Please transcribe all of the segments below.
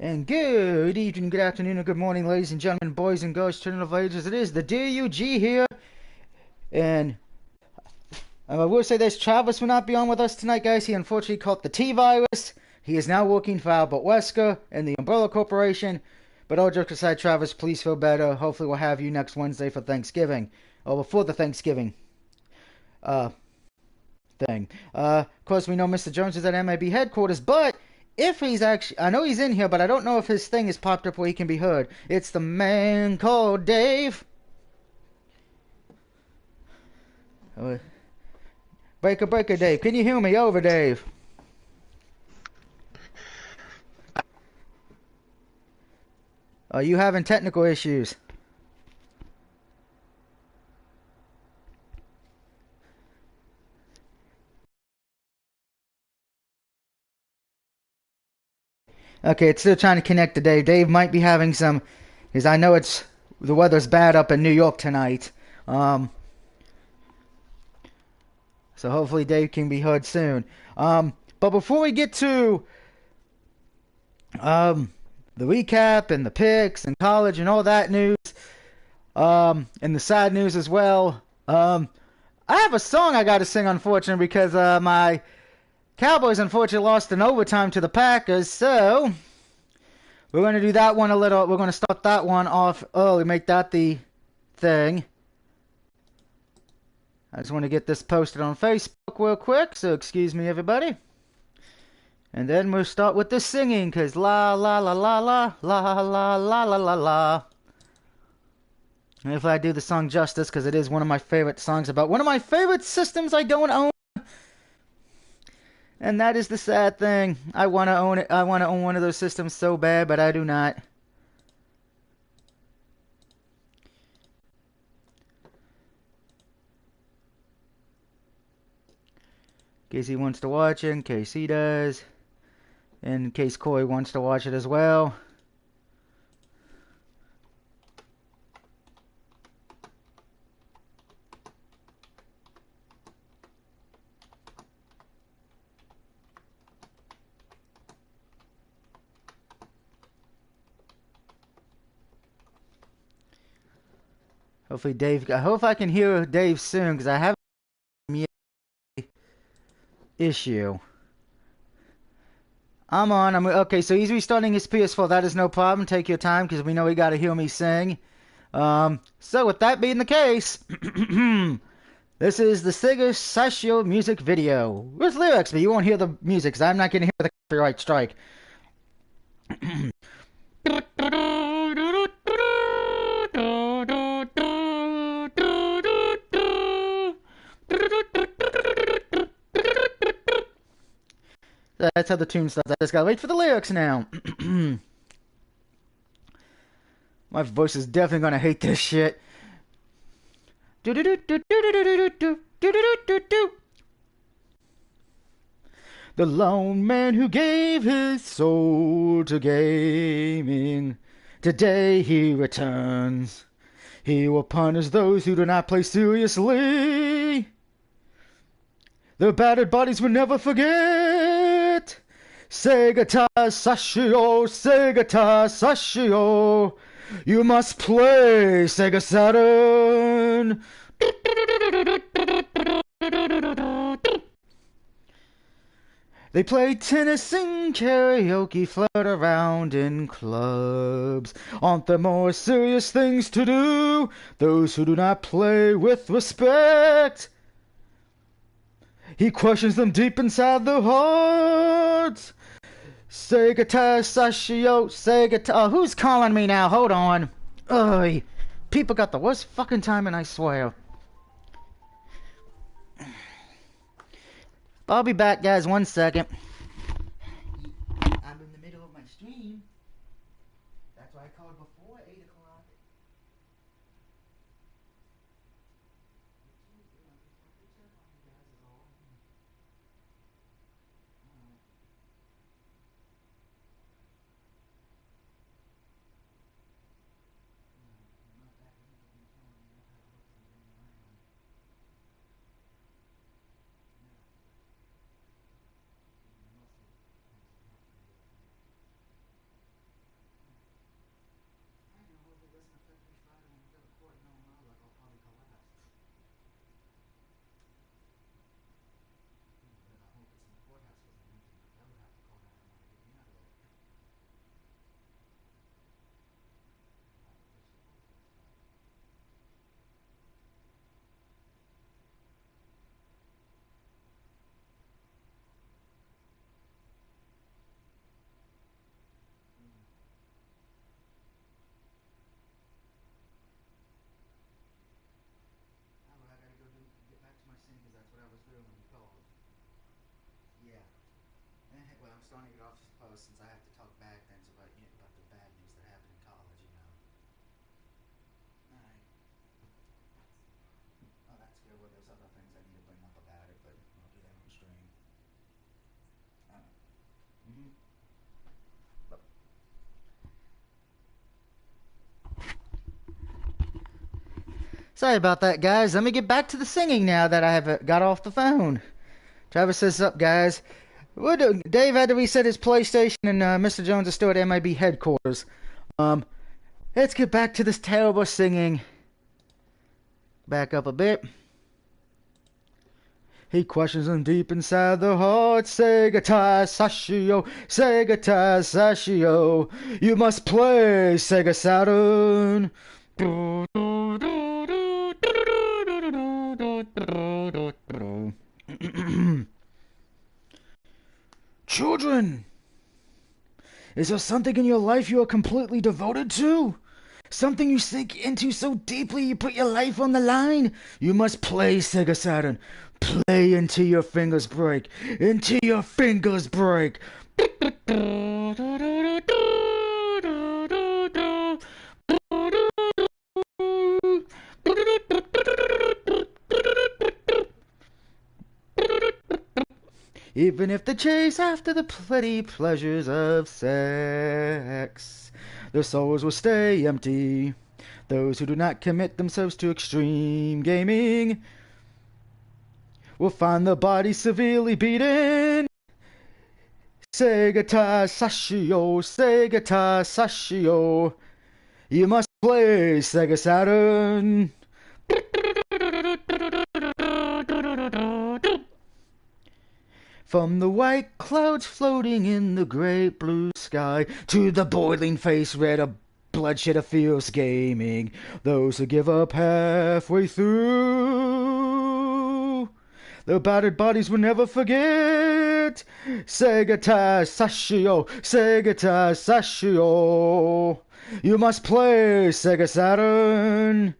And good evening, good afternoon, and good morning, ladies and gentlemen, boys and girls, children of ages. It is the DUG here. And I will say this, Travis will not be on with us tonight, guys. He unfortunately caught the T-virus. He is now working for Albert Wesker and the Umbrella Corporation. But all jokes aside, Travis, please feel better. Hopefully we'll have you next Wednesday for Thanksgiving. Or before the Thanksgiving uh, thing. Of course, we know Mr. Jones is at MIB headquarters, but if he's actually, I know he's in here, but I don't know if his thing is popped up where he can be heard. It's the man called Dave. Breaker, Dave. Can you hear me? Over, Dave. Are you having technical issues? Okay, it's still trying to connect to Dave. Dave might be having some, because I know the weather's bad up in New York tonight. So hopefully Dave can be heard soon. But before we get to the recap and the picks and college and all that news, and the sad news as well, I have a song I got to sing, unfortunately, because my Cowboys unfortunately lost in overtime to the Packers. So we're going to do that one a little. We're going to start that one off early, make that the thing. I just want to get this posted on Facebook real quick, so excuse me, everybody. And then we'll start with the singing, because la la la la la la la la la la la. And if I do the song justice, because it is one of my favorite songs about one of my favorite systems I don't own. And that is the sad thing. I want to own it. I want to own one of those systems so bad, but I do not. In case he wants to watch it, in case he does. In case Corey wants to watch it as well. Hopefully Dave, I hope I can hear Dave soon, because I have an issue. I'm okay, so he's restarting his PS4. That is no problem. Take your time, because we know he got to hear me sing. So with that being the case, this is the Sega Sashio music video. With lyrics, but you won't hear the music, because I'm not going to hear the copyright strike. That's how the tune starts. I just gotta wait for the lyrics now. My voice is definitely gonna hate this shit. The lone man who gave his soul to gaming, today he returns. He will punish those who do not play seriously. Their battered bodies will never forget. Segata Sashio, Segata Sashio. You must play Sega Saturn. They play tennis and karaoke, flirt around in clubs. Aren't there more serious things to do? Those who do not play with respect. He questions them deep inside their hearts. Segata Sashio, Segata. Who's calling me now? Hold on. Ugh. People got the worst fucking timing, I swear. I'll be back, guys. 1 second. I'm in the middle of my stream. That's why I called before 8 o'clock. going to get off this post since I have to talk bad things about about the bad news that happened in college. All right. Oh, that's good. Well, there's other things I need to bring up about it, but I'll do that on stream. Mm-hmm. Sorry about that, guys. Let me get back to the singing now that I have got off the phone. Travis says, "Up, guys." Dave had to reset his PlayStation, and Mr. Jones is still at MIB headquarters. Let's get back to this terrible singing. Back up a bit. He questions them deep inside the heart. Sega Tai Sashio, Sega Tai Sashio. You must play Sega Saturn. Children, is there something in your life you are completely devoted to? Something you sink into so deeply you put your life on the line? You must play Sega Saturn. Play until your fingers break. Until your fingers break. Even if the chase after the petty pleasures of sex, their souls will stay empty. Those who do not commit themselves to extreme gaming will find their bodies severely beaten. Sega Tai Sashio, Sega Tai Sashio. You must play Sega Saturn. From the white clouds floating in the great blue sky to the boiling face red of bloodshed of fierce gaming, those who give up halfway through, their battered bodies will never forget. Sega Tai Sashio, Sega Tai Sashio. You must play Sega Saturn.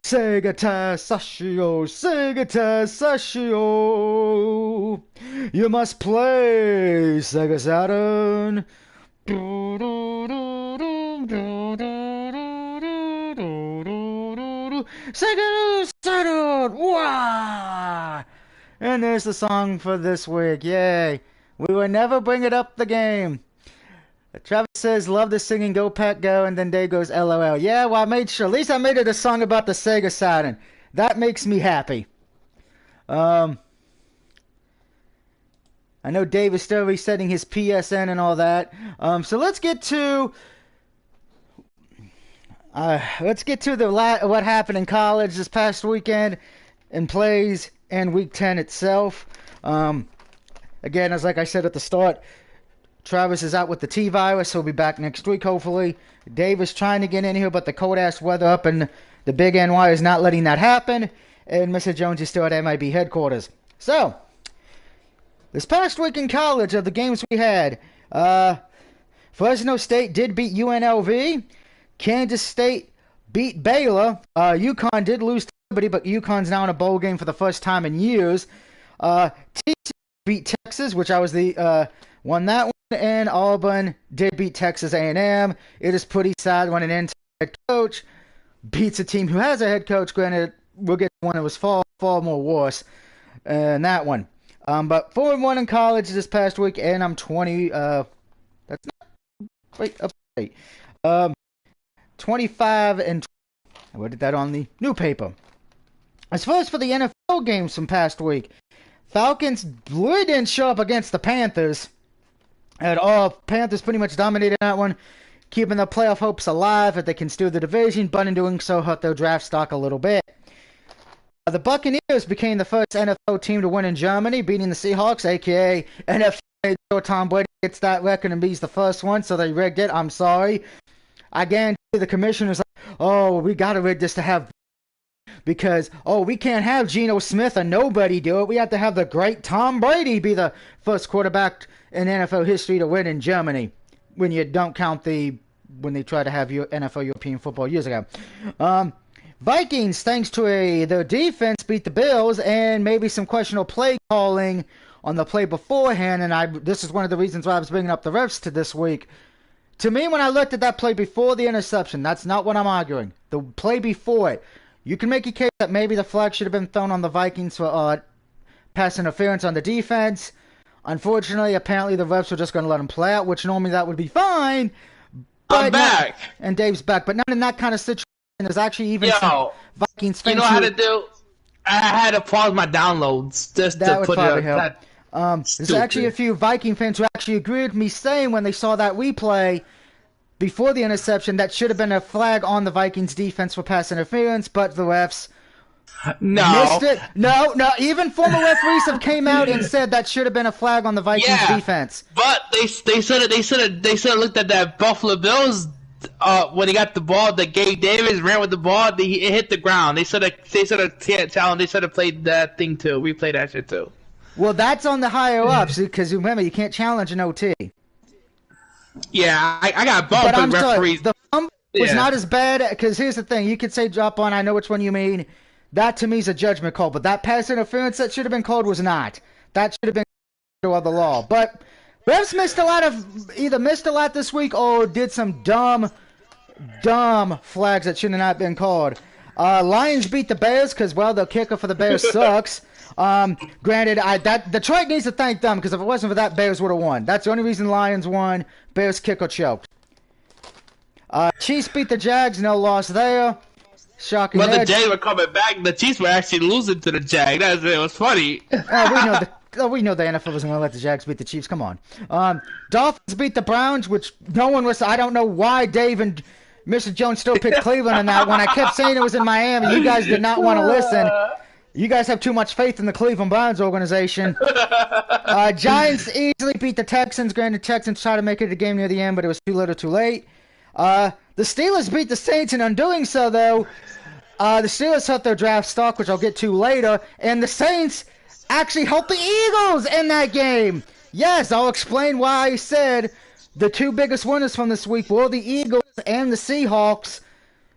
Sega Tai Sashio, Sega Tai Sashio. You must play Sega Saturn. Sega Saturn! Wah! And there's the song for this week. Yay! We will never bring it up the game. Travis says, "Love the singing, go Pack go," and then Dave goes, "LOL." Yeah, well, I made sure. At least I made it a song about the Sega Saturn. That makes me happy. I know Dave is still resetting his PSN and all that. So let's get to what happened in college this past weekend in plays and Week 10 itself. Again, as like I said at the start, Travis is out with the T-virus. He'll be back next week, hopefully. Dave is trying to get in here, but the cold-ass weather up in the Big NY is not letting that happen. And Mr. Jones is still at MIB headquarters. So, this past week in college of the games we had, Fresno State did beat UNLV. Kansas State beat Baylor. UConn did lose to Liberty, but UConn's now in a bowl game for the first time in years. TCU beat Texas, which I was won that one. And Auburn did beat Texas A&M. It is pretty sad when an interim head coach beats a team who has a head coach. Granted, we'll get to one that was far more worse than that one. But 4-1 in college this past week, and I'm 20. That's not wait up. 25 and 20. I wrote that on the new paper. As far as for the NFL games from past week, Falcons really didn't show up against the Panthers at all. Panthers pretty much dominated that one, keeping their playoff hopes alive that they can steal the division, but in doing so hurt their draft stock a little bit. The Buccaneers became the first NFL team to win in Germany, beating the Seahawks, a.k.a. NFC. Tom Brady gets that record and he's the first one, so they rigged it. I'm sorry. I guarantee the commissioner's like, "Oh, we got to rig this to have because, we can't have Geno Smith or nobody do it. We have to have the great Tom Brady be the first quarterback in NFL history to win in Germany," when you don't count when they tried to have NFL European football years ago. Vikings, thanks to their defense, beat the Bills, and maybe some questionable play calling on the play beforehand, and this is one of the reasons why I was bringing up the refs to this week. To me, when I looked at that play before the interception, that's not what I'm arguing. The play before it, you can make a case that maybe the flag should have been thrown on the Vikings for pass interference on the defense. Unfortunately, apparently the refs were just going to let him play out, which normally that would be fine. But I'm back. And Dave's back. But not in that kind of situation. There's actually even some Vikings fans. You know how to do? I had to pause my downloads just to put it up. There's actually a few Viking fans who actually agreed with me saying when they saw that replay before the interception that should have been a flag on the Vikings defense for pass interference, but the refs missed it. No. Even former referees have came out and said that should have been a flag on the Vikings defense. But they should have looked at that Buffalo Bills when he got the ball. That Gabe Davis ran with the ball. It hit the ground. They should have challenged. They should have played that thing too. We played that shit too. Well, that's on the higher ups because remember you can't challenge an OT. Yeah, I got bumped with referees. Sorry, the fumble was not as bad because here's the thing: you could say drop on. I know which one you mean. That to me is a judgment call, but that pass interference that should have been called was not. That should have been to the law. But refs either missed a lot this week or did some dumb flags that should have not been called. Lions beat the Bears because the kicker for the Bears sucks. Granted, Detroit needs to thank them because if it wasn't for that, Bears would have won. That's the only reason Lions won. Bears kicker choked. Chiefs beat the Jags, no loss there. Shocking. But the Jags were coming back. The Chiefs were actually losing to the Jags. It was funny. We know the NFL wasn't going to let the Jags beat the Chiefs. Come on. Dolphins beat the Browns, which no one was. I don't know why Dave and Mr. Jones still picked Cleveland in that one. I kept saying it was in Miami. You guys did not want to listen. You guys have too much faith in the Cleveland Browns organization. Giants easily beat the Texans. Granted, Texans tried to make it a game near the end, but it was too little too late. The Steelers beat the Saints, and in doing so, though, the Steelers hurt their draft stock, which I'll get to later, and the Saints actually helped the Eagles in that game. Yes, I'll explain why I said the two biggest winners from this week were the Eagles and the Seahawks.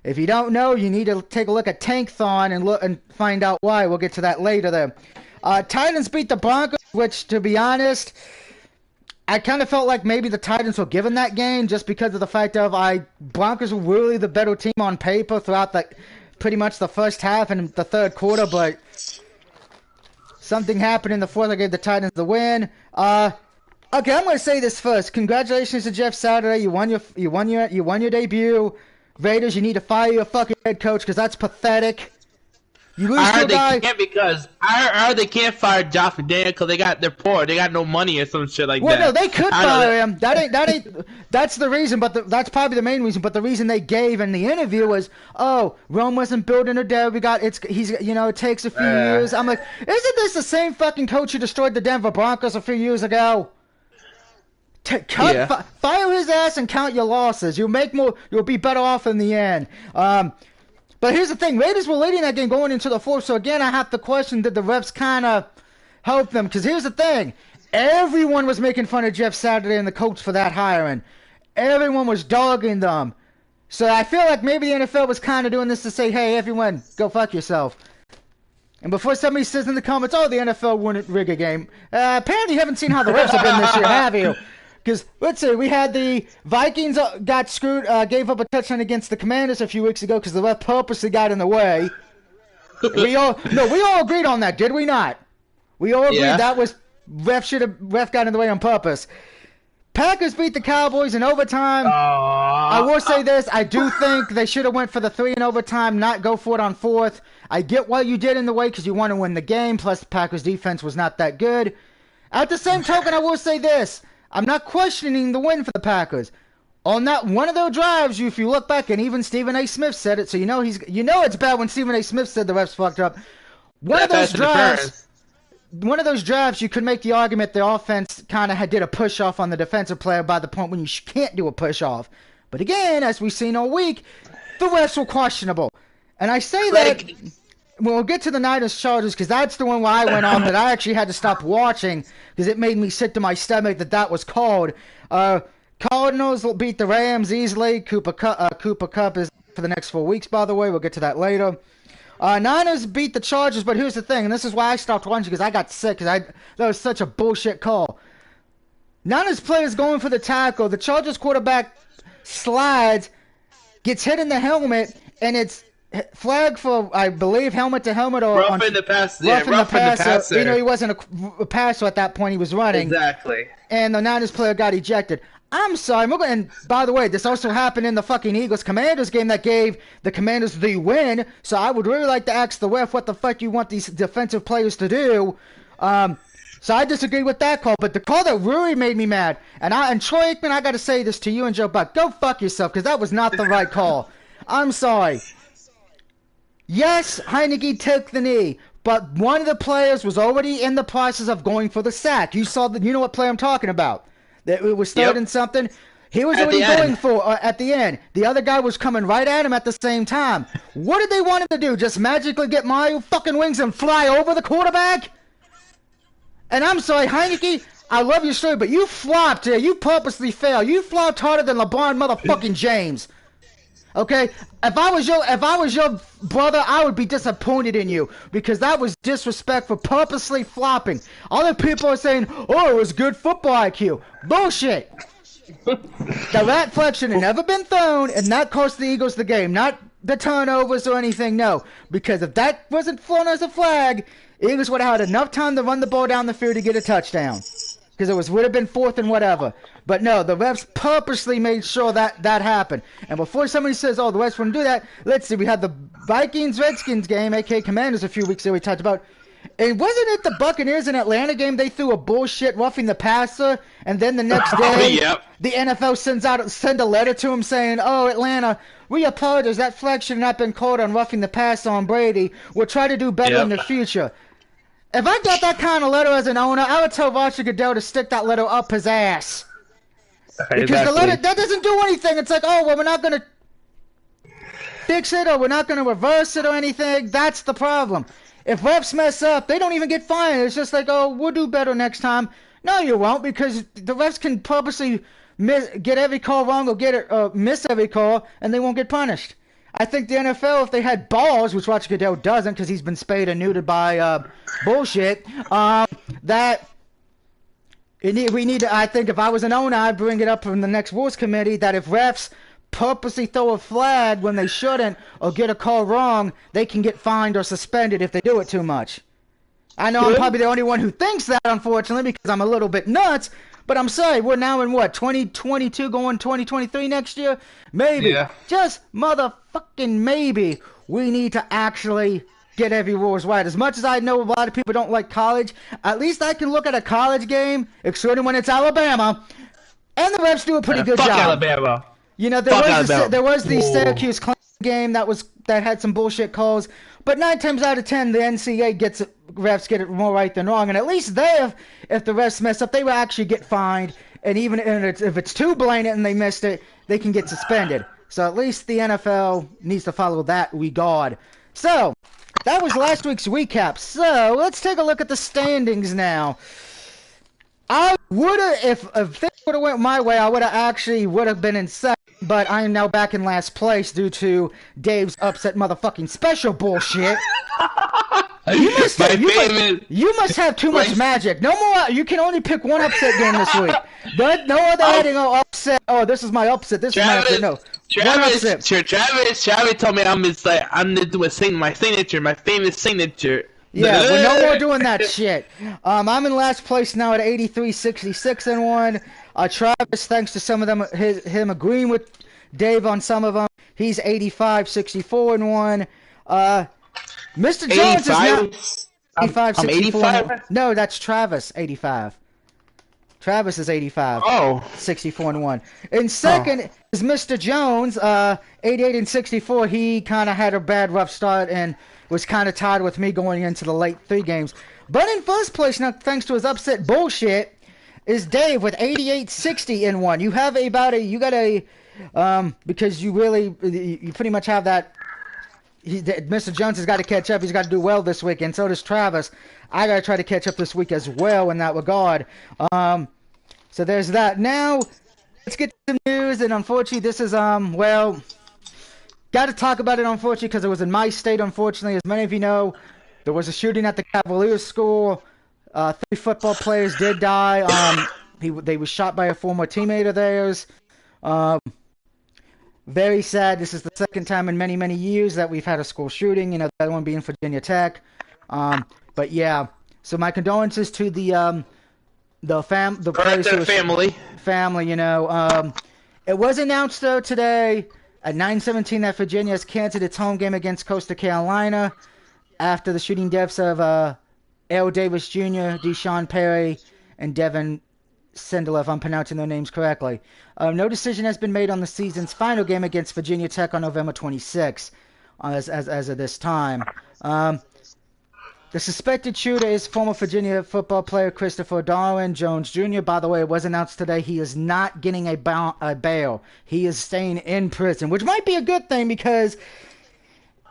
If you don't know, you need to take a look at Tankthon and look and find out why. We'll get to that later there. Titans beat the Broncos, which, to be honest, I kind of felt like maybe the Titans were given that game just because of the fact of Broncos were really the better team on paper throughout pretty much the first half and the third quarter, but something happened in the fourth that gave the Titans the win. Okay, I'm going to say this first. Congratulations to Jeff Saturday. You won your debut. Raiders, you need to fire your fucking head coach because that's pathetic. You lose to a guy. I heard they can't fire Josh McDaniels because they're poor. They got no money or some shit like that. Well, no, they could fire him. That's the reason, but that's probably the main reason. But the reason they gave in the interview was, Rome wasn't building a dev. It takes a few years. I'm like, isn't this the same fucking coach who destroyed the Denver Broncos a few years ago? Fire his ass and count your losses. You'll be better off in the end. But here's the thing. Raiders were leading that game going into the fourth. So again, I have to question, did the refs kind of help them? Because here's the thing. Everyone was making fun of Jeff Saturday and the coach for that hiring. Everyone was dogging them. So I feel like maybe the NFL was kind of doing this to say, hey, everyone, go fuck yourself. And before somebody says in the comments, the NFL wouldn't rig a game. Apparently you haven't seen how the refs have been this year, have you? Because, let's see, we had the Vikings got screwed, gave up a touchdown against the Commanders a few weeks ago because the ref purposely got in the way. we all agreed on that, did we not? We all agreed that was ref got in the way on purpose. Packers beat the Cowboys in overtime. I will say this, I do think they should have went for the 3 in overtime, not go for it on fourth. I get why you did in the way because you want to win the game, plus the Packers defense was not that good. At the same token, I will say this. I'm not questioning the win for the Packers. On that one of their drives, if you look back, and even Stephen A. Smith said it, so you know it's bad when Stephen A. Smith said the refs fucked up. One of those drives, you could make the argument the offense kind of did a push off on the defensive player by the point when you can't do a push off. But again, as we've seen all week, the refs were questionable. And I say that. We'll get to the Niners Chargers because that's the one where I went on that I actually had to stop watching because it made me sick to my stomach that was called. Cardinals will beat the Rams easily. Cooper Kupp is for the next 4 weeks, by the way. We'll get to that later. Niners beat the Chargers, but here's the thing, and this is why I stopped watching because I got sick because that was such a bullshit call. Niners players going for the tackle. The Chargers quarterback slides, gets hit in the helmet, and it's flag for, I believe, helmet to helmet or roughing the passer. Yeah, roughing the passer. You know, he wasn't a passer at that point. He was running. Exactly. And the Niners player got ejected. I'm sorry. And by the way, this also happened in the fucking Eagles-Commanders game that gave the Commanders the win. So I would really like to ask the ref what the fuck you want these defensive players to do. So I disagree with that call. But the call that really made me mad, and Troy Aikman, I got to say this to you and Joe Buck. Go fuck yourself, because that was not the right call. I'm sorry. Yes, Heineke took the knee, but one of the players was already in the process of going for the sack. You know what play I'm talking about. That it was third and something. He was already going for at the end. The other guy was coming right at him at the same time. What did they want him to do? Just magically get Mario fucking wings and fly over the quarterback? And I'm sorry, Heineke, I love your story, but you flopped here. You purposely failed. You flopped harder than LeBron motherfucking James. Okay? If I was your brother, I would be disappointed in you because that was disrespect for purposely flopping. Other people are saying, "Oh, it was good football IQ." Bullshit. The rat flag should have never been thrown, and that cost the Eagles the game. Not the turnovers or anything, no. Because if that wasn't thrown as a flag, Eagles would have had enough time to run the ball down the field to get a touchdown. Because it would have been fourth and whatever. But no, the refs purposely made sure that happened. And before somebody says, oh, the refs wouldn't do that, let's see. We had the Vikings-Redskins game, a.k.a. Commanders, a few weeks ago we talked about. And wasn't it the Buccaneers and Atlanta game? They threw a bullshit roughing the passer, and then the next day, the NFL send a letter to him saying, "Oh, Atlanta, we apologize. That flag should not have been called on roughing the passer on Brady. We'll try to do better in the future." If I got that kind of letter as an owner, I would tell Roger Goodell to stick that letter up his ass. Because the letter, that doesn't do anything. It's like, oh, well, we're not going to fix it or we're not going to reverse it or anything. That's the problem. If refs mess up, they don't even get fined. It's just like, oh, we'll do better next time. No, you won't, because the refs can purposely get every call wrong or miss every call, and they won't get punished. I think the NFL, if they had balls, which Roger Goodell doesn't because he's been spayed and neutered by bullshit, we need to, I think if I was an owner, I'd bring it up from the next rules committee that if refs purposely throw a flag when they shouldn't or get a call wrong, they can get fined or suspended if they do it too much. I know I'm probably the only one who thinks that, unfortunately, because I'm a little bit nuts, but I'm sorry, we're now in what, 2022 going 2023 next year? Maybe, just motherfucking maybe, we need to actually get every rules right. As much as I know a lot of people don't like college, at least I can look at a college game, excluding when it's Alabama, and the refs do a pretty good job. Alabama. You know, there was the Syracuse game that had some bullshit calls, but 9 times out of 10, the NCAA refs get it more right than wrong, and at least there, if the refs mess up, they will actually get fined, and even if it's too blatant and they missed it, they can get suspended. So at least the NFL needs to follow that regard. So, that was last week's recap. So, let's take a look at the standings now. I would have, if things would have went my way, I would have been in second, but I am now back in last place due to Dave's upset motherfucking special bullshit. You must have too much magic. No more. You can only pick one upset game this week. But no other heading. Oh, upset. Oh, this is my upset. This is my upset. No. Travis told me I'm to do my signature, my famous signature. Yeah, we're no more doing that shit. I'm in last place now at 83-66-1. Travis, thanks to some of them, him agreeing with Dave on some of them, he's 85-64-1. Mr. Jones 85? Is now 85-64. No, that's Travis, 85. Travis is 85. Oh. 64-1. In second is Mr. Jones, 88-64. He kind of had a bad rough start and was kind of tied with me going into the late 3 games. But in first place, now thanks to his upset bullshit, is Dave with 88-60-1. You have because you pretty much have that. Mr. Jones has got to catch up. He's got to do well this week, and so does Travis. I got to try to catch up this week as well in that regard. So there's that. Now, let's get to some news, and unfortunately, this is, got got to talk about it, unfortunately, because it was in my state, unfortunately. As many of you know, there was a shooting at the Cavaliers school. 3 football players did die. They were shot by a former teammate of theirs. Very sad. This is the second time in many, many years that we've had a school shooting. You know, the other one being Virginia Tech. But yeah, so my condolences to the players who family. You know, it was announced though today at 9:17 that Virginia has canceled its home game against Coastal Carolina after the shooting deaths of L. Davis Jr., Deshaun Perry, and Devin Sindel, if I'm pronouncing their names correctly. No decision has been made on the season's final game against Virginia Tech on November 26, as of this time. The suspected shooter is former Virginia football player Christopher Darwin Jones Jr. By the way, it was announced today he is not getting a bail. He is staying in prison, which might be a good thing because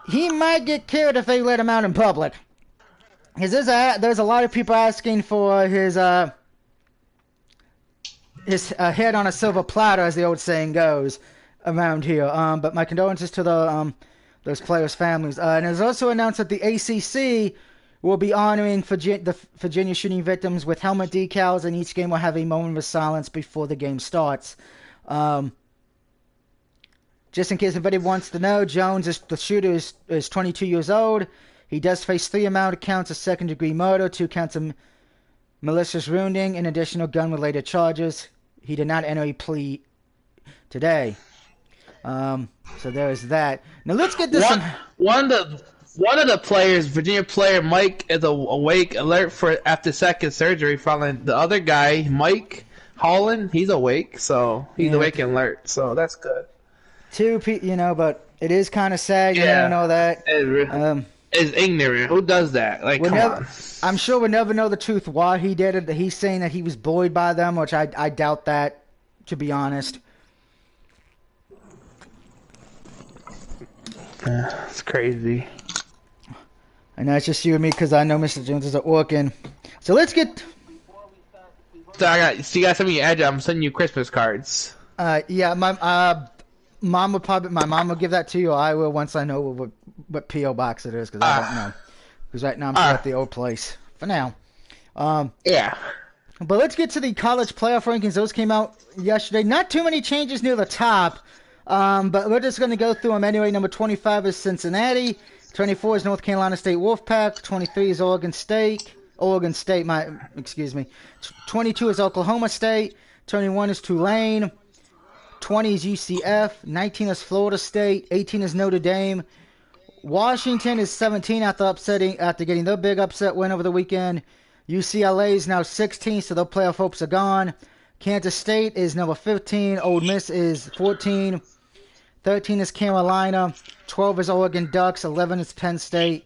he might get killed if they let him out in public. Because there's a lot of people asking for his head on a silver platter, as the old saying goes around here. But my condolences to those players' families. And it was also announced that the ACC will be honoring the Virginia shooting victims with helmet decals, and each game will have a moment of silence before the game starts. Just in case anybody wants to know, the shooter, is 22 years old. He does face 3 amount of counts of second-degree murder, 2 counts of malicious wounding, and additional gun-related charges. He did not enter a plea today. So there is that. Now let's get this. One of the players, Virginia player Mike, is awake, alert for after second surgery. Following the other guy, Mike Holland, he's awake, so he's awake and alert. So that's good. 2 people, but it is kind of sad. You know that. It's ignorant. Who does that? Like, come on. I'm sure we'll never know the truth why he did it. He's saying that he was bullied by them, which I doubt that, to be honest. It's crazy. I know it's just you and me because I know Mr. Jones is at work. So let's get. So you got some of your address. I'm sending you Christmas cards. Yeah, my mom will give that to you. Or I will once I know what P.O. box it is, because I don't know. Because right now I'm still at the old place for now. Yeah. But let's get to the college playoff rankings. Those came out yesterday. Not too many changes near the top, but we're just going to go through them anyway. Number 25 is Cincinnati. 24 is North Carolina State Wolfpack. 23 is Oregon State. 22 is Oklahoma State. 21 is Tulane. 20 is UCF. 19 is Florida State. 18 is Notre Dame. Washington is 17 after getting their big upset win over the weekend. UCLA is now 16, so their playoff hopes are gone. Kansas State is number 15. Ole Miss is 14. 13 is Carolina. 12 is Oregon Ducks. 11 is Penn State.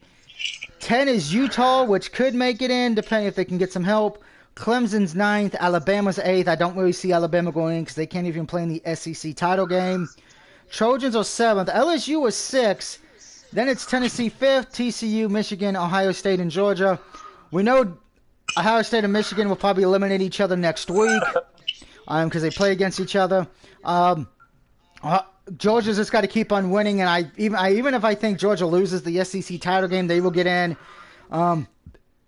10 is Utah, which could make it in, depending if they can get some help. Clemson's 9th. Alabama's 8th. I don't really see Alabama going in because they can't even play in the SEC title game. Trojans are 7th. LSU is 6th. Then it's Tennessee 5th, TCU, Michigan, Ohio State, and Georgia. We know Ohio State and Michigan will probably eliminate each other next week because they play against each other. Georgia's just got to keep on winning, and even if I think Georgia loses the SEC title game, they will get in.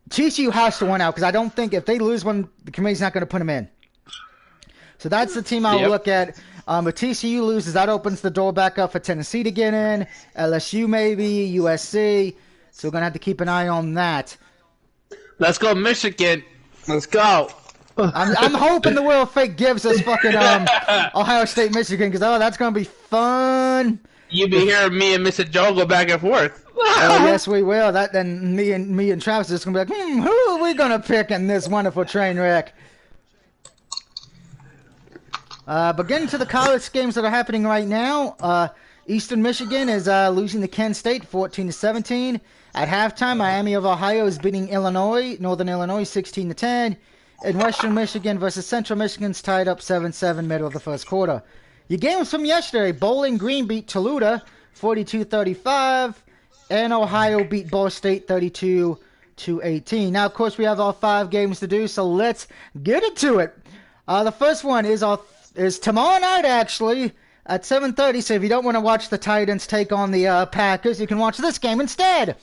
TCU has to win out because I don't think if they lose one, the committee's not going to put them in. So that's the team I'll look at. If TCU loses, that opens the door back up for Tennessee to get in. LSU maybe, USC. So we're going to have to keep an eye on that. Let's go Michigan. Let's go. I'm hoping the World Fake gives us fucking Ohio State, Michigan, because that's going to be fun. You be hearing me and Mr. Joe go back and forth. Oh, yes, we will. Then me and Travis are just going to be like, who are we going to pick in this wonderful train wreck? But getting to the college games that are happening right now, Eastern Michigan is losing to Kent State 14-17. At halftime, Miami of Ohio is beating Northern Illinois 16-10. And Western Michigan versus Central Michigan's tied up 7-7 middle of the first quarter. Your games from yesterday, Bowling Green beat Toledo 42-35. And Ohio beat Ball State 32-18. Now, of course, we have all 5 games to do, so let's get into it. The first one is tomorrow night, actually, at 7:30. So if you don't want to watch the Titans take on the Packers, you can watch this game instead.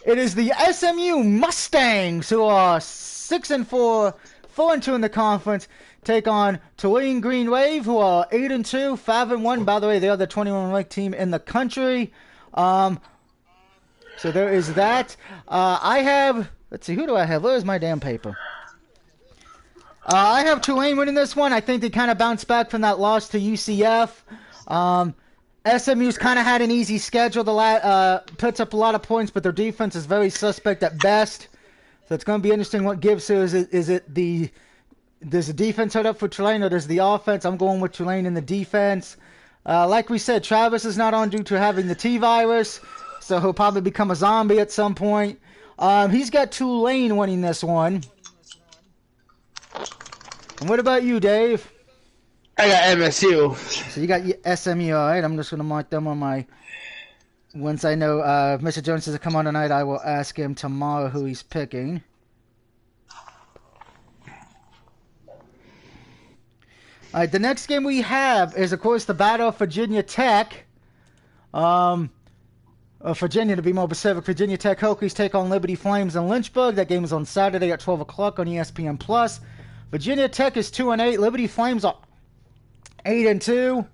It is the SMU Mustangs, who are 6-4, 4-2 in the conference, take on Tulane Green Wave, who are 8-2, 5-1. By the way, they are the 21 ranked team in the country. So there is that. I have, let's see, who do I have? Where's my damn paper? I have Tulane winning this one. I think they kind of bounced back from that loss to UCF. SMU's kind of had an easy schedule. Puts up a lot of points, but their defense is very suspect at best. So it's going to be interesting what gives here. Does the defense hold up for Tulane, or does the offense? I'm going with Tulane in the defense. Like we said, Travis is not on due to having the T-virus, so he'll probably become a zombie at some point. He's got Tulane winning this one. And what about you, Dave? I got MSU. So you got SMU, all right? I'm just going to mark them on my... Once I know if Mr. Jones says to come on tonight, I will ask him tomorrow who he's picking. All right, the next game we have is, of course, the Battle of Virginia Tech. Virginia, to be more specific. Virginia Tech Hokies take on Liberty Flames in Lynchburg. That game is on Saturday at 12 o'clock on ESPN+. Virginia Tech is 2-8. Liberty Flames are 8-2.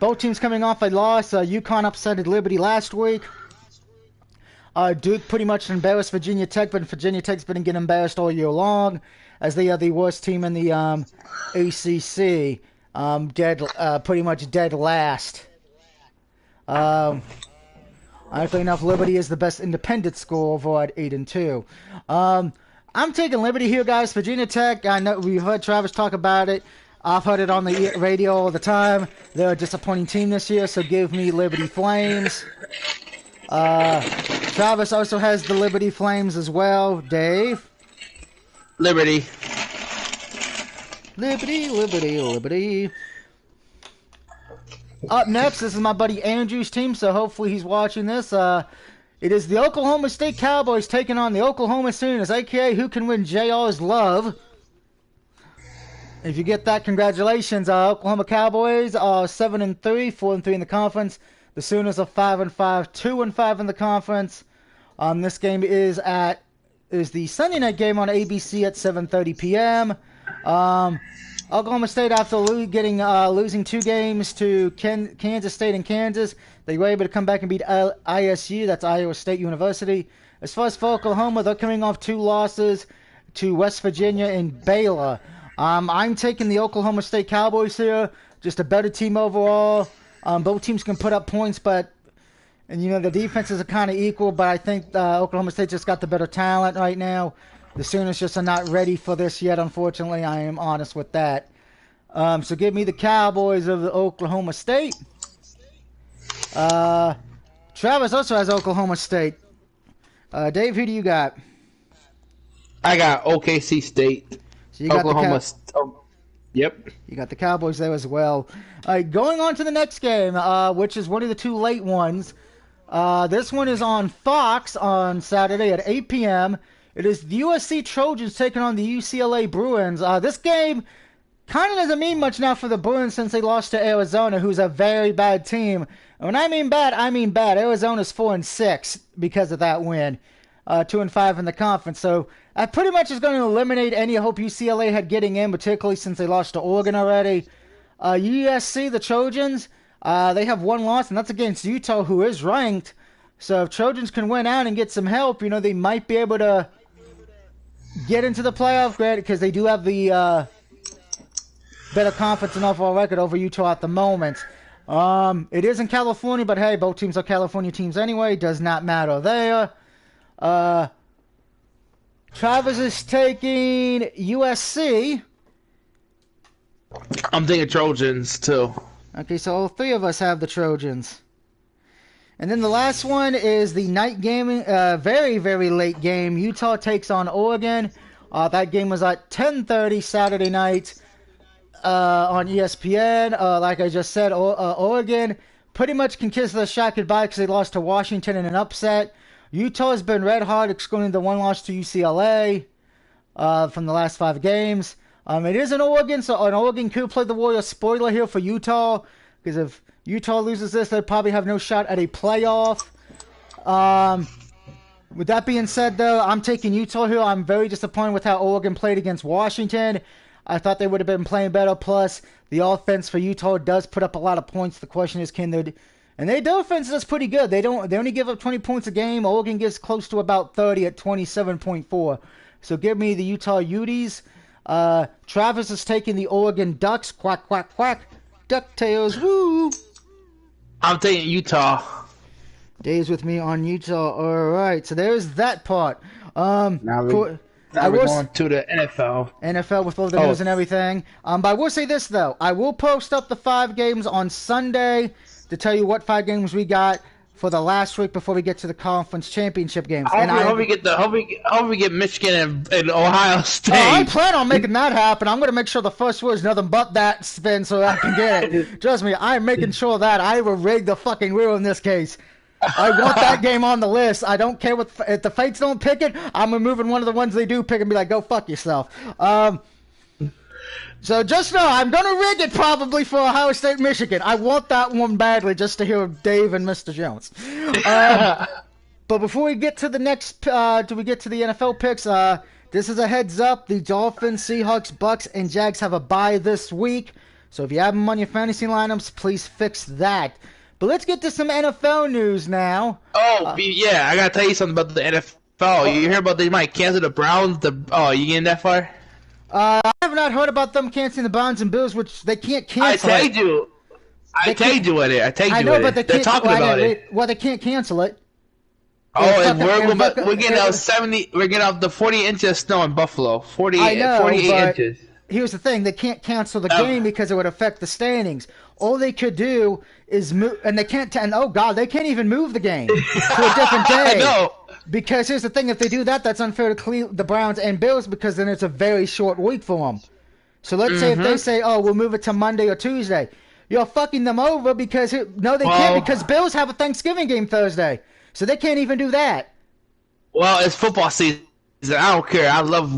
Both teams coming off a loss. UConn upsetted Liberty last week. Duke pretty much embarrassed Virginia Tech, but Virginia Tech's been getting embarrassed all year long, as they are the worst team in the ACC. Pretty much dead last. Ironically enough, Liberty is the best independent school overall at 8-2. I'm taking Liberty here, guys. Virginia Tech, I know we've heard Travis talk about it. I've heard it on the radio all the time. They're a disappointing team this year, so give me Liberty Flames. Travis also has the Liberty Flames as well. Dave? Liberty. Liberty, Liberty, Liberty. Up next, this is my buddy Andrew's team, so hopefully he's watching this. It is the Oklahoma State Cowboys taking on the Oklahoma Sooners, a.k.a. who can win JR's love. If you get that, congratulations. Oklahoma Cowboys are 7-3, 4-3 in the conference. The Sooners are 5-5, 2-5 in the conference. This game is the Sunday night game on ABC at 7:30 p.m. Oklahoma State, after losing 2 games to Kansas State and Kansas, they were able to come back and beat ISU. That's Iowa State University. As far as for Oklahoma, they're coming off 2 losses to West Virginia and Baylor. I'm taking the Oklahoma State Cowboys here. Just a better team overall. Both teams can put up points, the defenses are kind of equal, but I think Oklahoma State just got the better talent right now. The Sooners just are not ready for this yet, unfortunately. I am honest with that. So give me the Cowboys of the Oklahoma State. Travis also has Oklahoma State. Dave, who do you got? I got OKC State. So you got Oklahoma. Yep. You got the Cowboys there as well. All right, going on to the next game, which is one of the 2 late ones. This one is on Fox on Saturday at 8 p.m. It is the USC Trojans taking on the UCLA Bruins. This game kind of doesn't mean much now for the Bruins since they lost to Arizona, who's a very bad team. And when I mean bad, I mean bad. Arizona's 4-6 because of that win. 2-5 in the conference. So that pretty much is going to eliminate any hope UCLA had getting in, particularly since they lost to Oregon already. USC, the Trojans, they have 1 loss, and that's against Utah, who is ranked. So if Trojans can win out and get some help, they might be able to get into the playoff, because they do have the better conference and overall record over Utah at the moment. It is in California, but hey, both teams are California teams anyway. Does not matter there. Travis is taking USC. I'm thinking Trojans, too. Okay, so all 3 of us have the Trojans. And then the last one is the night game, very, very late game. Utah takes on Oregon. That game was at 10:30 Saturday night on ESPN. Like I just said, Oregon pretty much can kiss the shot goodbye because they lost to Washington in an upset. Utah has been red hot, excluding the 1 loss to UCLA from the last 5 games. It is in Oregon, so an Oregon could play the Warriors. Spoiler here for Utah, because if Utah loses this, they probably have no shot at a playoff. With that being said, though, I'm taking Utah here. I'm very disappointed with how Oregon played against Washington. I thought they would have been playing better. Plus, the offense for Utah does put up a lot of points. The question is, can they? And their defense is pretty good. They only give up 20 points a game. Oregon gets close to about 30 at 27.4. So give me the Utah Utes. Travis is taking the Oregon Ducks. Quack, quack, quack. DuckTales, woo! I'm taking Utah. Dave's with me on Utah. All right, so there's that part. Now we're going to the NFL. NFL with all the news and everything. But I will say this, though. I will post up the 5 games on Sunday to tell you what 5 games we got for the last week before we get to the conference championship games. I hope we get Michigan and Ohio State. I plan on making that happen. I'm going to make sure the first word is nothing but that spin so I can get it. Trust me, I'm making sure that I will rig the fucking wheel in this case. I want that game on the list. I don't care if the Fates don't pick it. I'm removing one of the ones they do pick and be like, go fuck yourself. So just know, I'm going to rig it probably for Ohio State, Michigan. I want that one badly just to hear Dave and Mr. Jones. But before we get to the next, do we get to the NFL picks? This is a heads up. The Dolphins, Seahawks, Bucks, and Jags have a bye this week. So if you have them on your fantasy lineups, please fix that. But let's get to some NFL news now. Yeah, I got to tell you something about the NFL. You hear about they might cancel the Browns? You getting that far? I have not heard about them canceling the Browns and Bills, which they can't cancel. I tagged you with it. I know, but they're talking about it. Well, they can't cancel it. And we're getting out 70. We're getting out the 40 inches of snow in Buffalo. 48 inches. Here's the thing: they can't cancel the game because it would affect the standings. All they could do is move, and they can't. And oh god, they can't even move the game to a different day. No. Because here's the thing: if they do that, that's unfair to the Browns and Bills because then it's a very short week for them. So let's say if they say, "Oh, we'll move it to Monday or Tuesday," you're fucking them over because no, they can't because Bills have a Thanksgiving game Thursday, so they can't even do that. Well, it's football season. I don't care. I love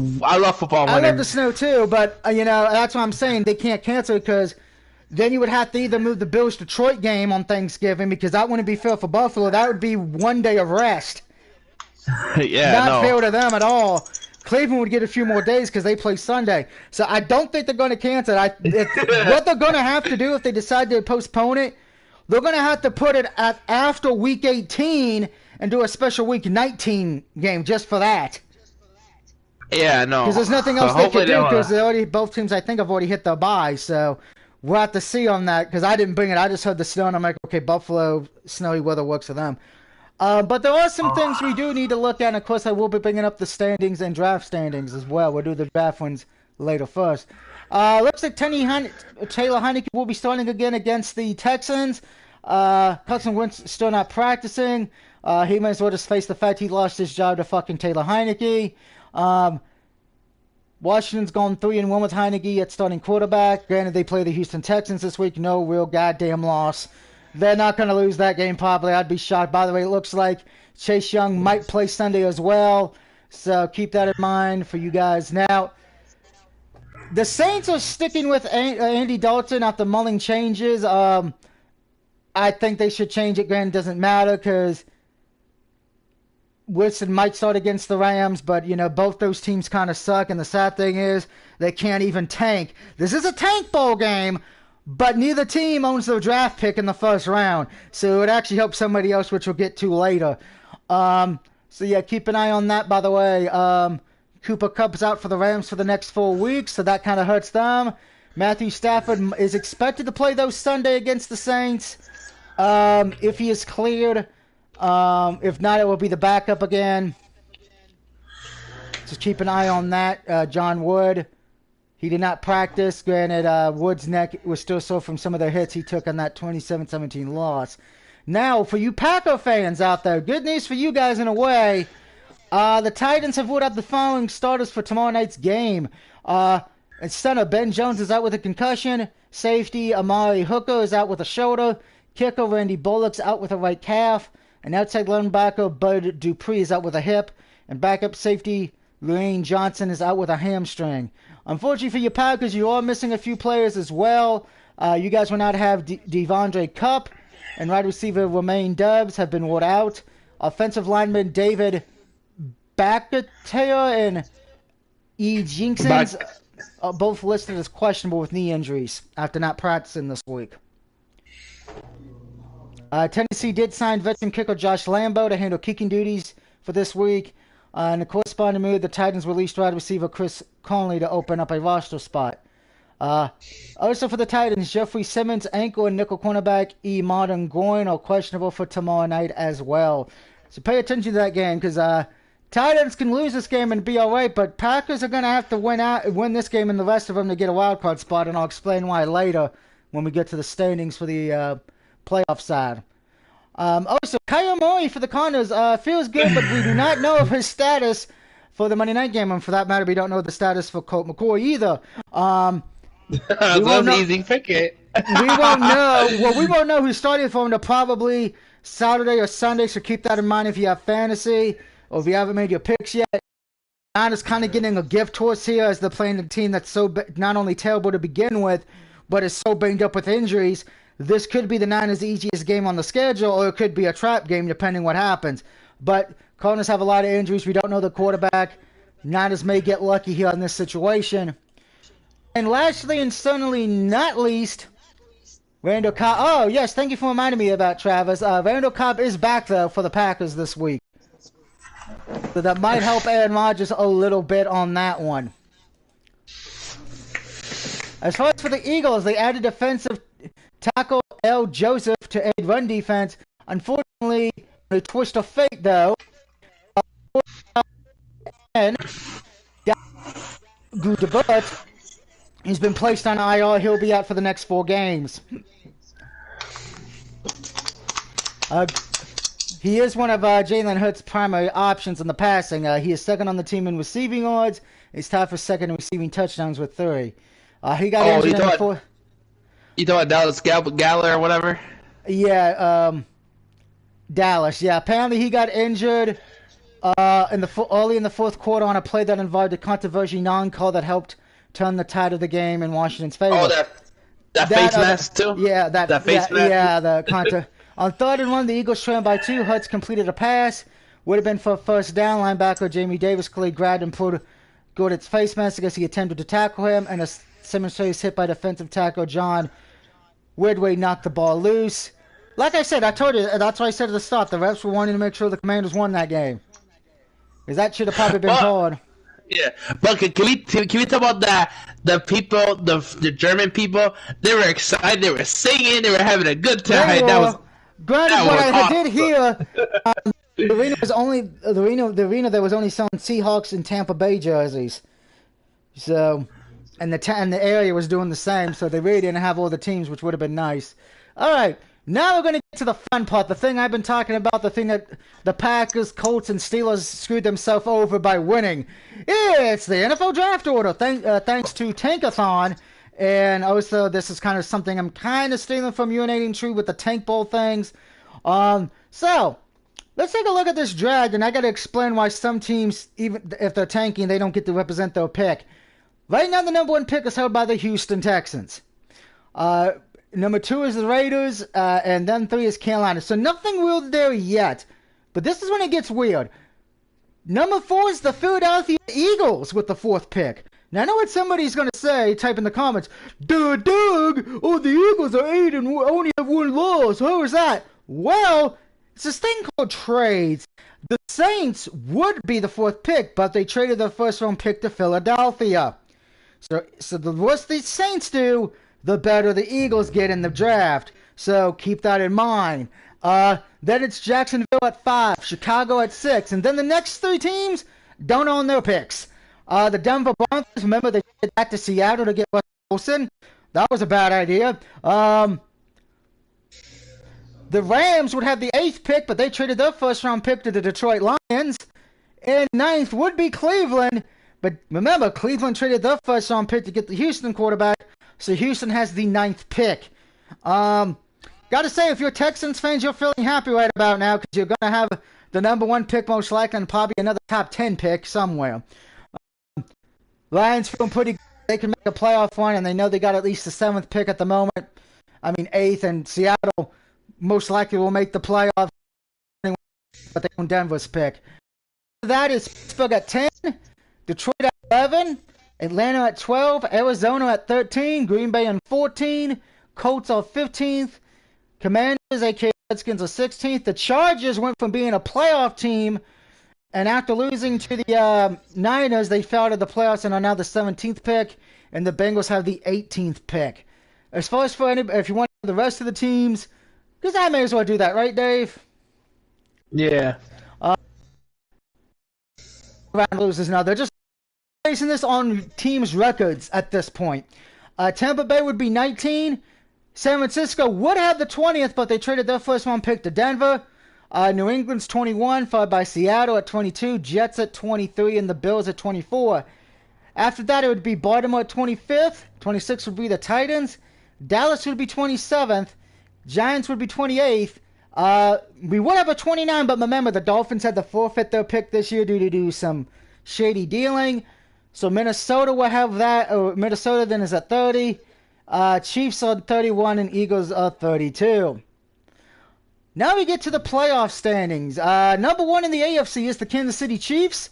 football. I love the snow too, but that's what I'm saying. They can't cancel it because then you would have to either move the Bills Detroit game on Thanksgiving because that wouldn't be fair for Buffalo. That would be one day of rest. Not fair to them at all. Cleveland would get a few more days because they play Sunday. So I don't think they're going to cancel it. What they're going to have to do if they decide to postpone it, they're going to have to put it at after Week 18 and do a special Week 19 game just for that. Yeah, no. Because there's nothing else they can do because both teams, I think, have already hit their bye. So we'll have to see on that because I didn't bring it. I just heard the snow, and I'm like, okay, Buffalo, snowy weather works for them. But there are some things we do need to look at, and of course, I will be bringing up the standings and draft standings as well. We'll do the draft ones later first. Looks like Taylor Heineke will be starting again against the Texans. Carson Wentz still not practicing. He might as well just face the fact he lost his job to fucking Taylor Heineke. Washington's gone 3-1 with Heineke at starting quarterback. Granted, they play the Houston Texans this week. No real goddamn loss. They're not going to lose that game probably. I'd be shocked. By the way, it looks like Chase Young might play Sunday as well. So keep that in mind for you guys. Now, the Saints are sticking with Andy Dalton after mulling changes. I think they should change it. Granted, it doesn't matter because Wilson might start against the Rams, but, both those teams kind of suck. And the sad thing is they can't even tank. This is a tank bowl game. But neither team owns their draft pick in the first round. So it would actually help somebody else, which we'll get to later. So yeah, keep an eye on that, by the way. Cooper Kupp's out for the Rams for the next 4 weeks, so that kind of hurts them. Matthew Stafford is expected to play those Sunday against the Saints. If he is cleared. If not, it will be the backup again. Just keep an eye on that. John Wood. He did not practice. Granted, Wood's neck was still sore from some of the hits he took on that 27-17 loss. Now, for you Packer fans out there, good news for you guys in a way. The Titans have ruled out the following starters for tomorrow night's game. Center Ben Jones is out with a concussion. Safety Amari Hooker is out with a shoulder. Kicker Randy Bullock's out with a right calf. And outside linebacker Bud Dupree is out with a hip. And backup safety Lorraine Johnson is out with a hamstring. Unfortunately for your Packers, you are missing a few players as well. You guys will not have Devondre Cup and wide receiver Romaine Dubs have been ruled out. Offensive lineman David Backatea and E. Jinksons both listed as questionable with knee injuries after not practicing this week. Tennessee did sign veteran kicker Josh Lambo to handle kicking duties for this week. In a corresponding move, the Titans released wide receiver Chris Conley to open up a roster spot. Also for the Titans, Jeffrey Simmons, ankle and nickel cornerback E. Martin Groin are questionable for tomorrow night as well. So pay attention to that game because Titans can lose this game and be all right, but Packers are going to have to win this game and the rest of them to get a wild card spot, and I'll explain why later when we get to the standings for the playoff side. Also, Kyler Murray for the Cardinals feels good, but we do not know of his status for the Monday night game, and for that matter, we don't know the status for Colt McCoy either. That's easy pick it. We won't know. Well, we won't know who started for him until probably Saturday or Sunday, so keep that in mind if you have fantasy or if you haven't made your picks yet. Niners kind of getting a gift horse here as they're playing a team that's so not only terrible to begin with, but is so banged up with injuries. This could be the Niners' easiest game on the schedule, or it could be a trap game depending what happens. But Cardinals have a lot of injuries. We don't know the quarterback. Niners may get lucky here in this situation. And lastly, and certainly not least, Randall Cobb. Oh, yes, thank you for reminding me about Travis. Randall Cobb is back, though, for the Packers this week. So that might help Aaron Rodgers a little bit on that one. As far as for the Eagles, they added defensive tackle L. Joseph to aid run defense. Unfortunately, a twist of fate, though. And Goodbert, he's been placed on IR. He'll be out for the next 4 games. He is one of Jalen Hurts' primary options in the passing. He is second on the team in receiving yards. He's tied for second in receiving touchdowns with 3. He got injured in the fourth. You thought Dallas Gallagher or whatever? Yeah, Dallas. Yeah, apparently he got injured early in the fourth quarter on a play that involved a controversial non-call that helped turn the tide of the game in Washington's favor. Oh, that face mask too? Yeah, that face mask. Yeah, the contra. On 3rd and 1, the Eagles trailed by 2. Hurts completed a pass. Would have been for a first down. Linebacker Jamie Davis clearly grabbed and pulled Gordon's face mask as he attempted to tackle him, and a Simmons was hit by defensive tackle John Widway knocked the ball loose. Like I said, I told you, that's what I said at the start. The refs were wanting to make sure the Commanders won that game. Because that should have probably been called. Yeah, but can we talk about the people, the German people? They were excited, they were singing, they were having a good time. Granted, what I did hear, the arena was only the arena that was only selling Seahawks and Tampa Bay jerseys. So, and the area was doing the same. So they really didn't have all the teams, which would have been nice. All right, now we're gonna get to the fun part. The thing I've been talking about, the thing that the Packers, Colts, and Steelers screwed themselves over by winning. It's the NFL draft order. Thanks to Tankathon. And also, this is kind of something I'm kind of stealing from Urinating Tree with the Tank Bowl things. So, let's take a look at this draft, and I got to explain why some teams, even if they're tanking, they don't get to represent their pick. Right now, the number 1 pick is held by the Houston Texans. Number 2 is the Raiders, and then 3 is Carolina. So, nothing real there yet. But this is when it gets weird. Number 4 is the Philadelphia Eagles with the 4th pick. Now, I know what somebody's going to say, type in the comments, Doug, oh, the Eagles are 8 and only have 1 loss. How is that? Well, it's this thing called trades. The Saints would be the 4th pick, but they traded their 1st-round pick to Philadelphia. So the worse the Saints do, the better the Eagles get in the draft. So keep that in mind. Then it's Jacksonville at 5, Chicago at 6, and then the next 3 teams don't own their picks. The Denver Broncos, remember they did that to Seattle to get Russell Wilson. That was a bad idea. The Rams would have the 8th pick, but they traded their 1st-round pick to the Detroit Lions. And 9th would be Cleveland. But remember, Cleveland traded their 1st-round pick to get the Houston quarterback. So Houston has the 9th pick. Got to say, if you're Texans fans, you're feeling happy right about now because you're going to have the number 1 pick most likely and probably another top 10 pick somewhere. Lions feeling pretty they can make a playoff run, and they know they got at least the 7th pick at the moment. I mean, 8th, and Seattle most likely will make the playoffs, but they own Denver's pick. That is Pittsburgh at 10, Detroit at 11, Atlanta at 12, Arizona at 13, Green Bay on 14, Colts are 15th, Commanders, aka Redskins, are 16th. The Chargers went from being a playoff team, and after losing to the Niners, they fell to the playoffs and are now the 17th pick, and the Bengals have the 18th pick. As far as for if you want the rest of the teams, because I may as well do that, right, Dave? Yeah. Round losers now. They're just basing this on teams' records at this point. Tampa Bay would be 19. San Francisco would have the 20th, but they traded their first round pick to Denver. New England's 21, followed by Seattle at 22, Jets at 23, and the Bills at 24. After that, it would be Baltimore at 25th. 26 would be the Titans. Dallas would be 27th. Giants would be 28th. We would have a 29, but remember, the Dolphins had to forfeit their pick this year due to some shady dealing. So Minnesota will have that. Minnesota then is at 30. Chiefs are 31, and Eagles are 32. Now we get to the playoff standings. Number 1 in the AFC is the Kansas City Chiefs,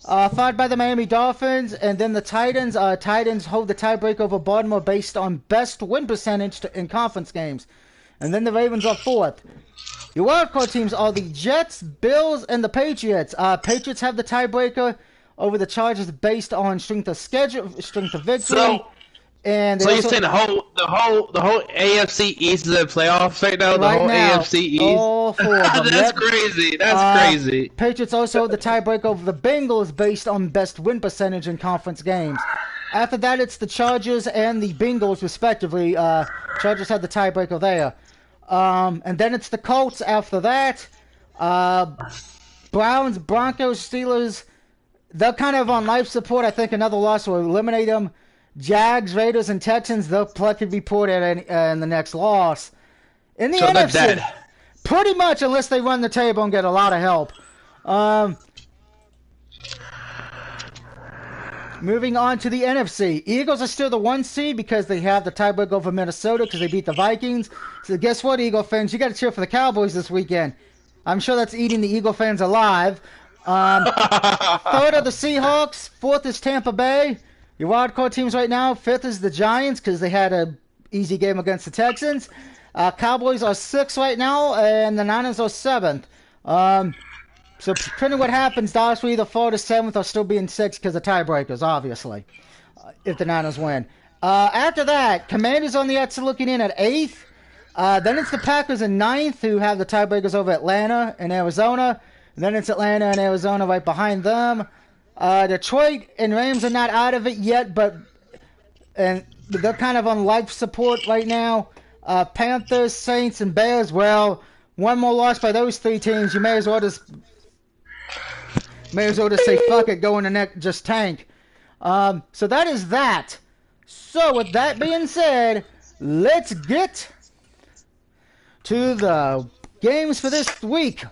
followed by the Miami Dolphins, and then the Titans. Titans hold the tiebreak over Baltimore based on best win percentage in conference games. And then the Ravens are 4th. Your wildcard teams are the Jets, Bills, and the Patriots. Patriots have the tiebreaker over the Chargers based on strength of schedule, strength of victory. And so you're saying the whole AFC East is in playoffs right now? The whole now, AFC East? All 4 of them. That's crazy. That's crazy. Patriots also have the tiebreak over the Bengals based on best win percentage in conference games. After that, it's the Chargers and the Bengals, respectively. Chargers have the tiebreaker there. And then it's the Colts after that. Browns, Broncos, Steelers, they're kind of on life support. I think another loss will eliminate them. Jags, Raiders, and Texans, they'll likely be put in the next loss. In the NFC, pretty much, unless they run the table and get a lot of help. Moving on to the NFC. Eagles are still the 1 seed because they have the tiebreak over Minnesota because they beat the Vikings. So guess what, Eagle fans? You got to cheer for the Cowboys this weekend. I'm sure that's eating the Eagle fans alive. 3rd are the Seahawks. 4th is Tampa Bay. Your wildcard teams right now, 5th is the Giants because they had an easy game against the Texans. Cowboys are 6th right now, and the Niners are 7th. So depending on what happens, Dallas will either fall to 7th or still be in 6th because of tiebreakers, obviously, if the Niners win. After that, Commanders on the outside looking in at 8th. Then it's the Packers in 9th who have the tiebreakers over Atlanta and Arizona. And then it's Atlanta and Arizona right behind them. Detroit and Rams are not out of it yet, but they're kind of on life support right now. Panthers, Saints, and Bears, well, one more loss by those 3 teams, you may as well just say fuck it, go in the neck, just tank. So that is that. So with that being said, let's get to the games for this week.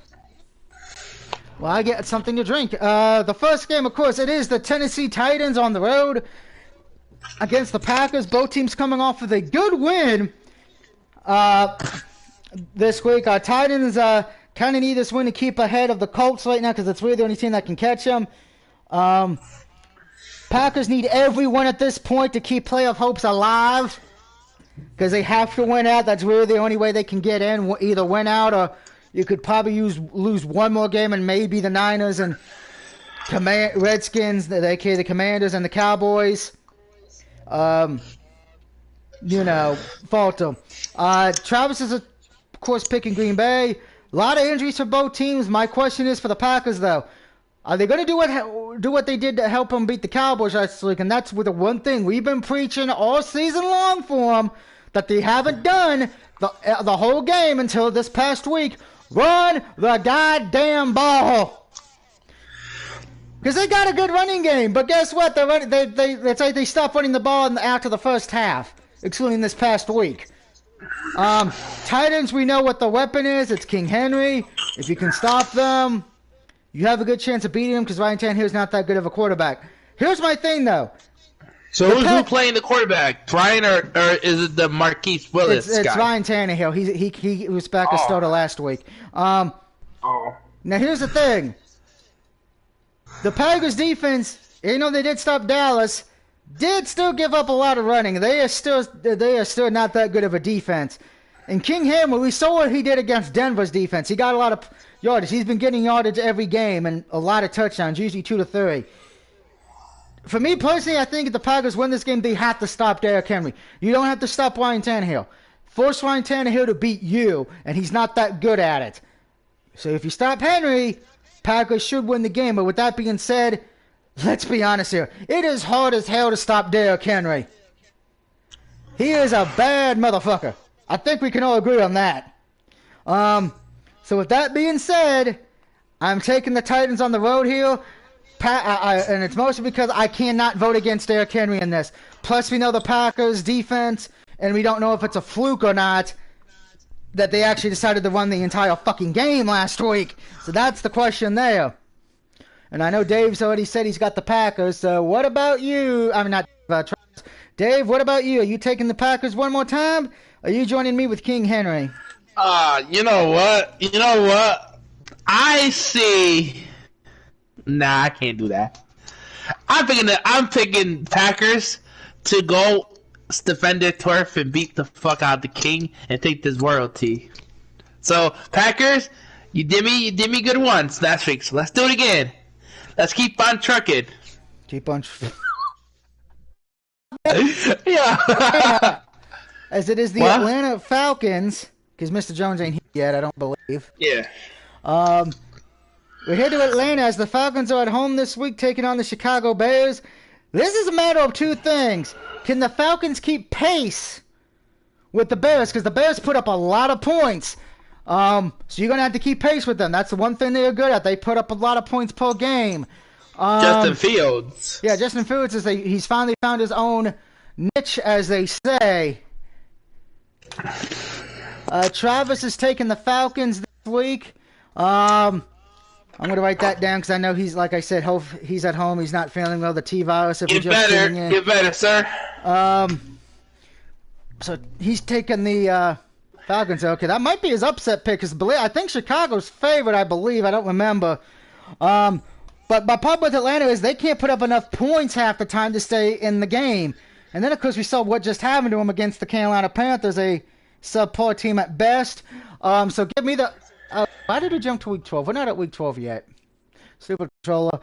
Well, I get something to drink. The first game, of course, it is the Tennessee Titans on the road against the Packers. Both teams coming off of a good win this week. Our Titans kind of need this win to keep ahead of the Colts right now because it's really the only team that can catch them. Packers need every win at this point to keep playoff hopes alive because they have to win out. That's really the only way they can get in, either win out or you could probably lose one more game and maybe the Niners and Redskins, aka the Commanders and the Cowboys, falter. Travis is, of course, picking Green Bay. A lot of injuries for both teams. My question is for the Packers, though. Are they going to do what they did to help them beat the Cowboys last week? And that's the one thing we've been preaching all season long for them that they haven't done the whole game until this past week. Run the goddamn ball. Because they got a good running game, but guess what? They stopped running the ball after the first half, excluding this past week. Titans, we know what the weapon is. It's King Henry. If you can stop them, you have a good chance of beating them because Ryan Tannehill is not that good of a quarterback. Here's my thing, though. So who's playing the quarterback? Brian or is it the Marquise Willis it's guy? Ryan Tannehill. He was back as starter last week. Now here's the thing. The Packers defense, even though they did stop Dallas, did still give up a lot of running. They are still not that good of a defense. And King Hammer, we saw what he did against Denver's defense. He got a lot of yardage. He's been getting yardage every game and a lot of touchdowns, usually 2 to 3. For me personally, I think if the Packers win this game, they have to stop Derrick Henry. You don't have to stop Ryan Tannehill. Force Ryan Tannehill to beat you, and he's not that good at it. So if you stop Henry, Packers should win the game. But with that being said, let's be honest here. It is hard as hell to stop Derrick Henry. He is a bad motherfucker. I think we can all agree on that. So with that being said, I'm taking the Titans on the road here. And it's mostly because I cannot vote against Derrick Henry in this. Plus, we know the Packers' defense, and we don't know if it's a fluke or not that they actually decided to run the entire fucking game last week. So that's the question there. And I know Dave's already said he's got the Packers. So what about you? I mean, not Dave. What about you? Are you taking the Packers one more time? Or are you joining me with King Henry? You know what? I see. Nah, I can't do that. I'm picking Packers to go defend their turf and beat the fuck out of the King and take this royalty. So Packers, you did me good once last week. So let's do it again. Let's keep on trucking. Keep on. Yeah. As it is the Atlanta Falcons, because Mr. Jones ain't here yet, I don't believe. Yeah. We're here to Atlanta as the Falcons are at home this week taking on the Chicago Bears. This is a matter of two things. Can the Falcons keep pace with the Bears? Because the Bears put up a lot of points. So you're going to have to keep pace with them. That's the one thing they're good at. They put up a lot of points per game. Justin Fields. Yeah, Justin Fields, he's finally found his own niche, as they say. Travis is taking the Falcons this week. I'm going to write that down because I know he's, like I said, he's at home. He's not feeling well. The T-virus. Get better, sir. So he's taking the Falcons. Okay, that might be his upset pick. Because I think Chicago's favorite, I believe. I don't remember. But my problem with Atlanta is they can't put up enough points half the time to stay in the game. And then, of course, we saw what just happened to them against the Carolina Panthers, a subpar team at best. So give me the... why did we jump to week 12? We're not at week 12 yet. Stupid controller.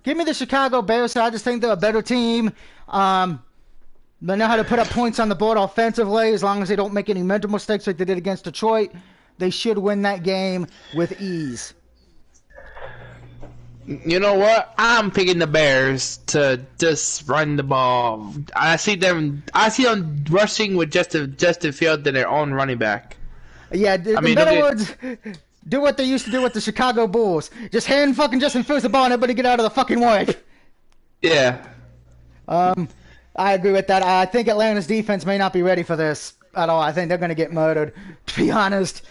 Give me the Chicago Bears. I just think they're a better team. They know how to put up points on the board offensively. As long as they don't make any mental mistakes like they did against Detroit, they should win that game with ease. You know what? I'm picking the Bears to just run the ball. I see them rushing with Justin Fields than their own running back. Yeah, in other words, do what they used to do with the Chicago Bulls. Just hand fucking Justin Fields the ball and everybody get out of the fucking way. Yeah. I agree with that. I think Atlanta's defense may not be ready for this at all. I think they're going to get murdered, to be honest.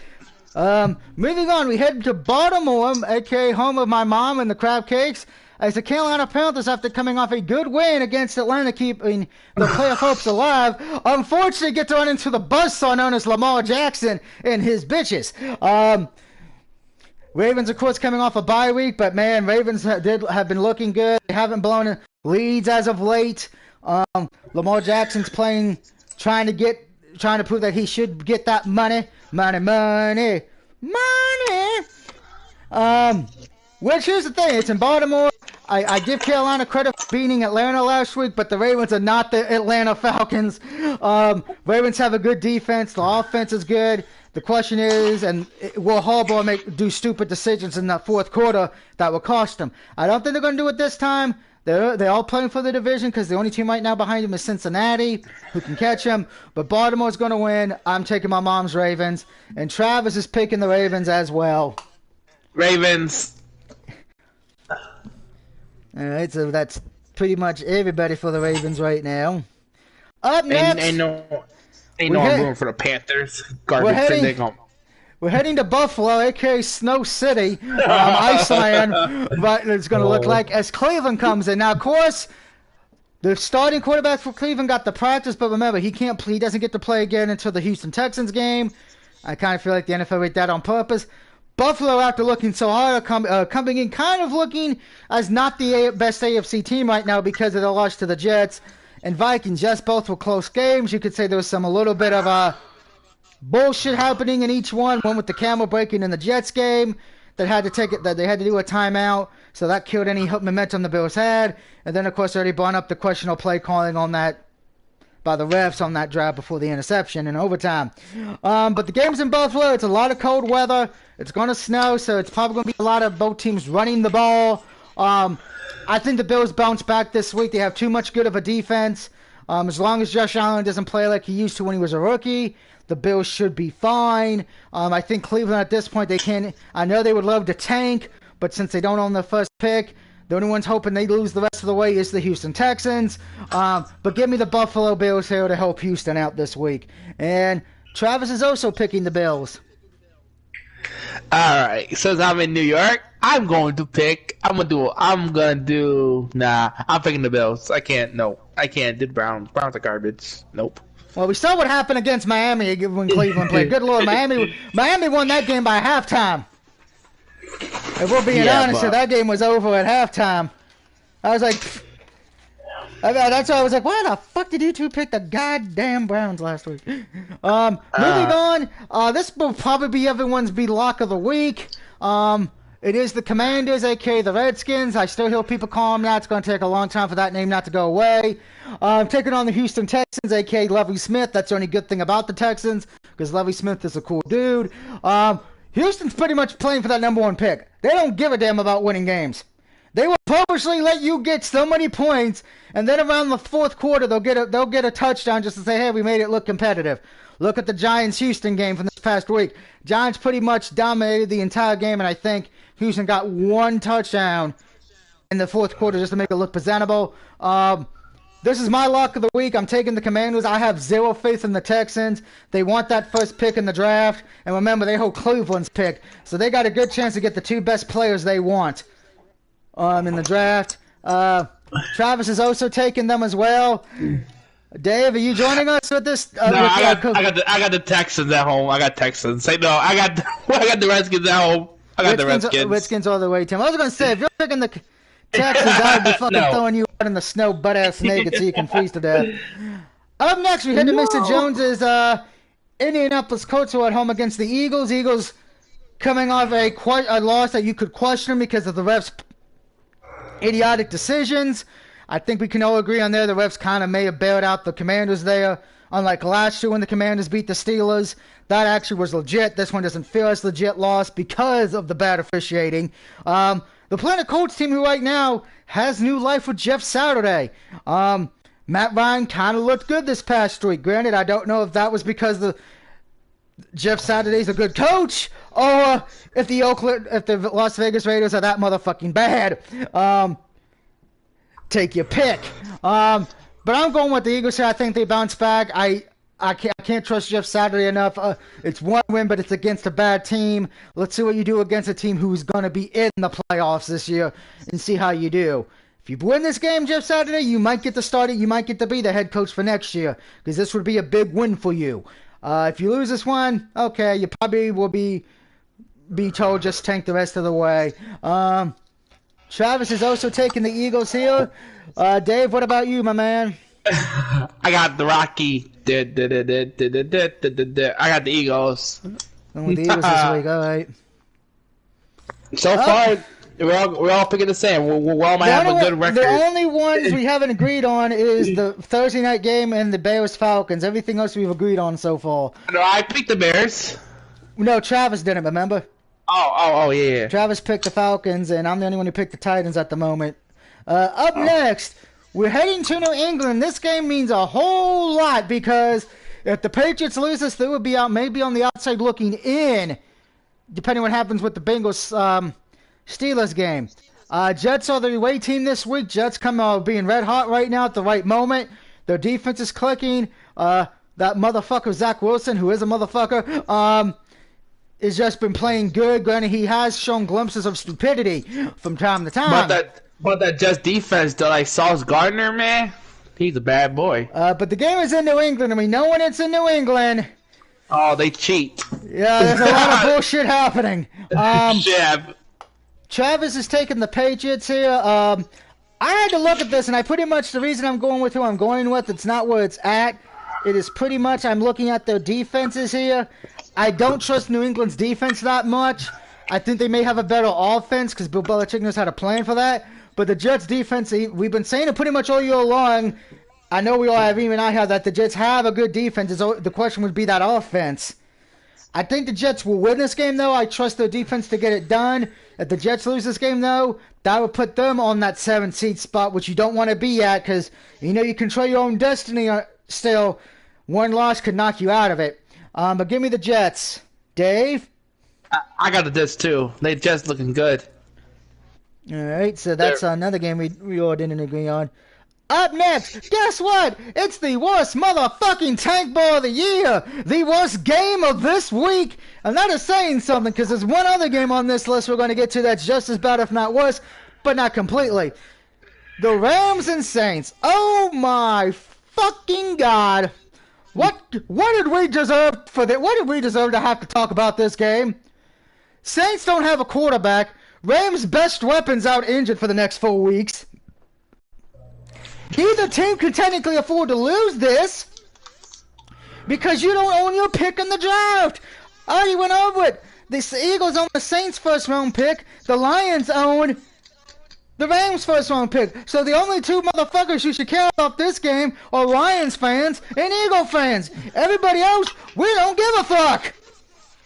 Moving on, we head to Baltimore, aka home of my mom and the crab cakes, as the Carolina Panthers, after coming off a good win against Atlanta, keeping the playoff hopes alive, unfortunately get to run into the buzzsaw known as Lamar Jackson and his bitches. Ravens, of course, coming off a bye week, but man, Ravens have been looking good. They haven't blown leads as of late. Lamar Jackson's playing, trying to prove that he should get that money. Which here's the thing, it's in Baltimore. I give Carolina credit for beating Atlanta last week, but the Ravens are not the Atlanta Falcons. Ravens have a good defense. The offense is good. The question is, will Harbaugh do stupid decisions in that fourth quarter that will cost them? I don't think they're going to do it this time. They're all playing for the division because the only team right now behind them is Cincinnati, who can catch them. But Baltimore's going to win. I'm taking my mom's Ravens. And Travis is picking the Ravens as well. Ravens. All right, so that's pretty much everybody for the Ravens right now. Up next, ain't no room for the Panthers. Garbage thing. We're heading to Buffalo, aka Snow City, Iceland, but it's going to look like as Cleveland comes in. Now, of course, The starting quarterback for Cleveland got the practice, but remember, he doesn't get to play again until the Houston Texans game. I kind of feel like the NFL did that on purpose. Buffalo, after looking so hard, coming in kind of looking as not the best AFC team right now because of the loss to the Jets and Vikings. Yes, both were close games. You could say there was a little bit of bullshit happening in each one. One with the camera breaking in the Jets game that they had to do a timeout, so that killed any momentum the Bills had. And then, of course, I already brought up the questionable play calling on that by the refs on that drive before the interception in overtime. But the game's in Buffalo. It's a lot of cold weather. It's going to snow, so it's probably going to be a lot of both teams running the ball. I think the Bills bounce back this week. They have too much good of a defense. As long as Josh Allen doesn't play like he used to when he was a rookie, the Bills should be fine. I think Cleveland at this point, I know they would love to tank, but since they don't own the first pick, the only ones hoping they lose the rest of the way is the Houston Texans. But give me the Buffalo Bills here to help Houston out this week. And Travis is also picking the Bills. All right. Since I'm in New York, I'm picking the Bills. I can't. No, I can't. The Browns are garbage. Nope. Well, we saw what happened against Miami when Cleveland played. Good Lord, Miami won that game by halftime. If we're being honest, that game was over at halftime. I was like, that's why I was like, why the fuck did you two pick the goddamn Browns last week? Moving on, this will probably be everyone's lock of the week. It is the Commanders, aka the Redskins. I still hear people call them that. It's going to take a long time for that name not to go away. Taking on the Houston Texans, aka Lovie Smith. That's the only good thing about the Texans, because Lovie Smith is a cool dude. Houston's pretty much playing for that number one pick. They don't give a damn about winning games. They will purposely let you get so many points, and then around the fourth quarter they'll get a touchdown just to say, hey, we made it look competitive. Look at the Giants-Houston game from this past week. Giants pretty much dominated the entire game, and I think Houston got one touchdown in the fourth quarter just to make it look presentable. This is my lock of the week. I'm taking the Commanders. I have zero faith in the Texans. They want that first pick in the draft. And remember, they hold Cleveland's pick. So they got a good chance to get the two best players they want in the draft. Travis is also taking them as well. Dave, are you joining us with this? No, I got the Texans at home. I got Texans. Say no, I got the Redskins at home. I got the Redskins. Redskins all the way, Tim. I was going to say, if you're picking the Texans, I'd be fucking throwing you out in the snow butt-ass naked so you can freeze to death. Up next, we head to Mr. Jones's Indianapolis Colts who are at home against the Eagles. Eagles coming off a loss that you could question because of the refs' idiotic decisions. I think we can all agree on there. The refs kind of may have bailed out the Commanders there. Unlike last year when the Commanders beat the Steelers, that actually was legit. This one doesn't feel as legit loss because of the bad officiating. The Planet Colts team, who right now has new life with Jeff Saturday. Matt Ryan kind of looked good this past week. Granted, I don't know if that was because Jeff Saturday's a good coach, or if the Las Vegas Raiders are that motherfucking bad. Take your pick. But I'm going with the Eagles here. I think they bounce back. I can't trust Jeff Saturday enough. It's one win, but it's against a bad team. Let's see what you do against a team who's going to be in the playoffs this year and see how you do. If you win this game, Jeff Saturday, you might get to start it. You might get to be the head coach for next year because this would be a big win for you. If you lose this one, okay, you probably will be told just tank the rest of the way. Travis is also taking the Eagles here. Dave, what about you, my man? I got the Rocky. I got the Eagles. Going with the Eagles this week, all right. So far, we're all picking the same. We all might have a good record. The only ones we haven't agreed on is the Thursday night game and the Bears-Falcons. Everything else we've agreed on so far. No, I picked the Bears. No, Travis didn't, remember? Oh, yeah. Travis picked the Falcons, and I'm the only one who picked the Titans at the moment. Up next, we're heading to New England. This game means a whole lot because if the Patriots lose this, they would be out maybe on the outside looking in, depending on what happens with the Bengals Steelers game. Jets are the away team this week. Jets come being red hot right now at the right moment. Their defense is clicking. That motherfucker Zach Wilson, who is a motherfucker, has just been playing good. Granted, he has shown glimpses of stupidity from time to time. But that Jets defense, though, like Sauce Gardner, man. He's a bad boy. But the game is in New England, and we know when it's in New England. Oh, they cheat. Yeah, there's a lot of bullshit happening. Yeah. Travis is taking the Patriots here. I had to look at this, and the reason I'm going with who I'm going with, it's not where it's at. It is pretty much I'm looking at their defenses here. I don't trust New England's defense that much. I think they may have a better offense because Bill Belichick knows how to plan for that. But the Jets' defense, we've been saying it pretty much all year long. I know we all have, even I have, that the Jets have a good defense. The question would be that offense. I think the Jets will win this game, though. I trust their defense to get it done. If the Jets lose this game, though, that would put them on that 7th seed spot, which you don't want to be at because, you control your own destiny still. One loss could knock you out of it. But give me the Jets. Dave? I got the Jets, too. They just looking good. All right, so that's another game we all didn't agree on. Up next, guess what? It's the worst motherfucking tank ball of the year. The worst game of this week. And that is saying something because there's one other game on this list we're going to get to that's just as bad, if not worse, but not completely. The Rams and Saints. Oh my fucking God. What did we deserve for that? What did we deserve to have to talk about this game? Saints don't have a quarterback. Rams' best weapons out injured for the next 4 weeks. Neither team can technically afford to lose this because you don't own your pick in the draft. I already went over it. The Eagles own the Saints' first-round pick. The Lions own the Rams' first-round pick. So the only two motherfuckers who should care about this game are Lions fans and Eagle fans. Everybody else, we don't give a fuck.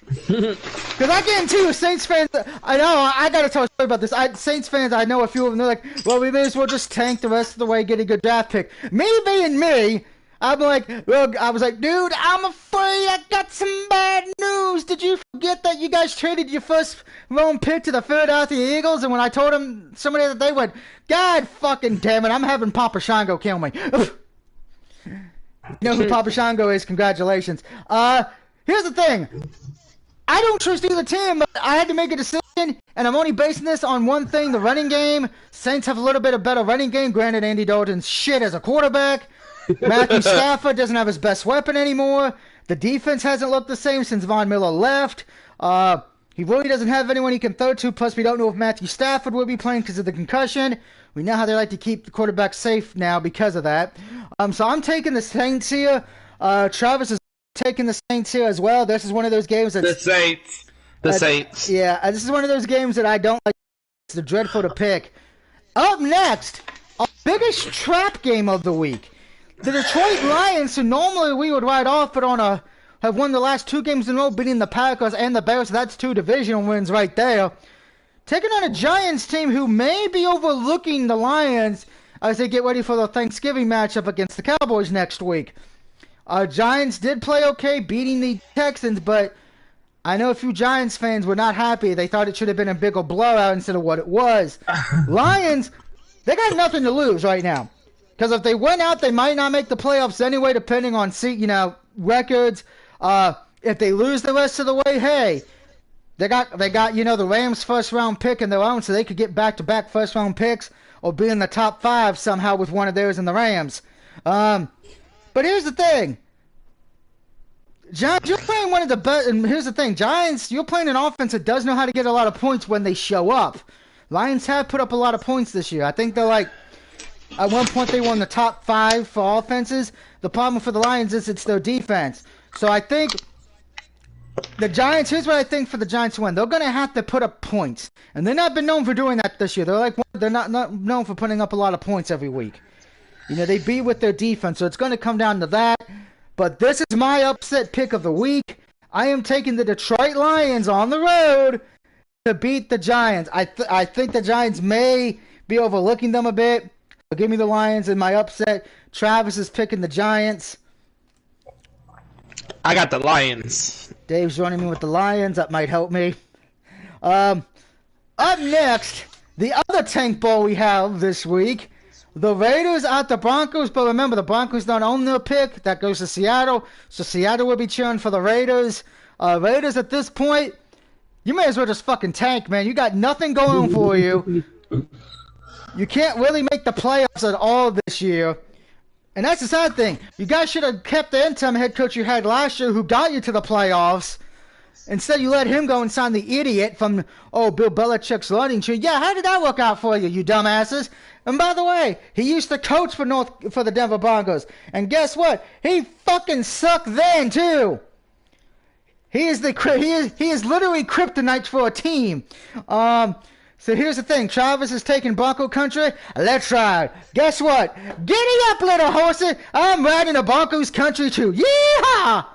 Because I guarantee you, Saints fans, I know, I gotta tell a story about this. Saints fans, I know a few of them, they're like, well, we may as well just tank the rest of the way, get a good draft pick. Me being me, I'm like, well, I was like, dude, I'm afraid I got some bad news. Did you forget that you guys traded your first round pick to the Philadelphia Eagles? And when I told them, somebody that they went, God fucking damn it, I'm having Papa Shango kill me. You know who Papa Shango is? Congratulations. Here's the thing. I don't trust either team, but I had to make a decision, and I'm only basing this on one thing, the running game. Saints have a little bit of better running game. Granted, Andy Dalton's shit as a quarterback. Matthew Stafford doesn't have his best weapon anymore. The defense hasn't looked the same since Von Miller left. He really doesn't have anyone he can throw to, plus we don't know if Matthew Stafford will be playing because of the concussion. We know how they like to keep the quarterback safe now because of that. So I'm taking the Saints here. Travis is taking the Saints here as well. This is one of those games that's... The Saints. Yeah, this is one of those games that I don't like. It's dreadful to pick. Up next, our biggest trap game of the week. The Detroit Lions, who normally we would write off, but have won the last 2 games in a row, beating the Packers and the Bears. So that's 2 divisional wins right there. Taking on a Giants team who may be overlooking the Lions as they get ready for the Thanksgiving matchup against the Cowboys next week. Giants did play okay, beating the Texans, but I know a few Giants fans were not happy. They thought it should have been a bigger blowout instead of what it was. Lions, they got nothing to lose right now. Because if they went out, they might not make the playoffs anyway, depending on records. If they lose the rest of the way, hey, they got the Rams' first-round pick in their own, so they could get back-to-back first-round picks or be in the top 5 somehow with one of theirs in the Rams. But here's the thing. Giants, you're playing one of the best, and here's the thing. Giants, you're playing an offense that does know how to get a lot of points when they show up. Lions have put up a lot of points this year. I think they're like, at one point they were in the top 5 for offenses. The problem for the Lions is it's their defense. So I think the Giants, here's what I think for the Giants to win. They're going to have to put up points. And they've not been known for doing that this year. They're not known for putting up a lot of points every week. They beat with their defense, so it's going to come down to that. But this is my upset pick of the week. I am taking the Detroit Lions on the road to beat the Giants. I think the Giants may be overlooking them a bit. But give me the Lions in my upset. Travis is picking the Giants. I got the Lions. Dave's running me with the Lions. That might help me. Up next, the other tank ball we have this week. The Raiders at the Broncos, but remember, the Broncos don't own their pick. That goes to Seattle, so Seattle will be cheering for the Raiders. Raiders at this point, you may as well just fucking tank, man. You got nothing going for you. You can't really make the playoffs at all this year. And that's the sad thing. You guys should have kept the interim head coach you had last year who got you to the playoffs. Instead, you let him go and sign the idiot from, Bill Belichick's learning tree. Yeah, how did that work out for you, you dumbasses? And by the way, he used to coach for the Denver Broncos. And guess what? He fucking sucked then, too. He is literally kryptonite for a team. So here's the thing. Travis is taking Bronco country. Let's ride. Guess what? Giddy up, little horsey. I'm riding the Broncos country too. Yeehaw!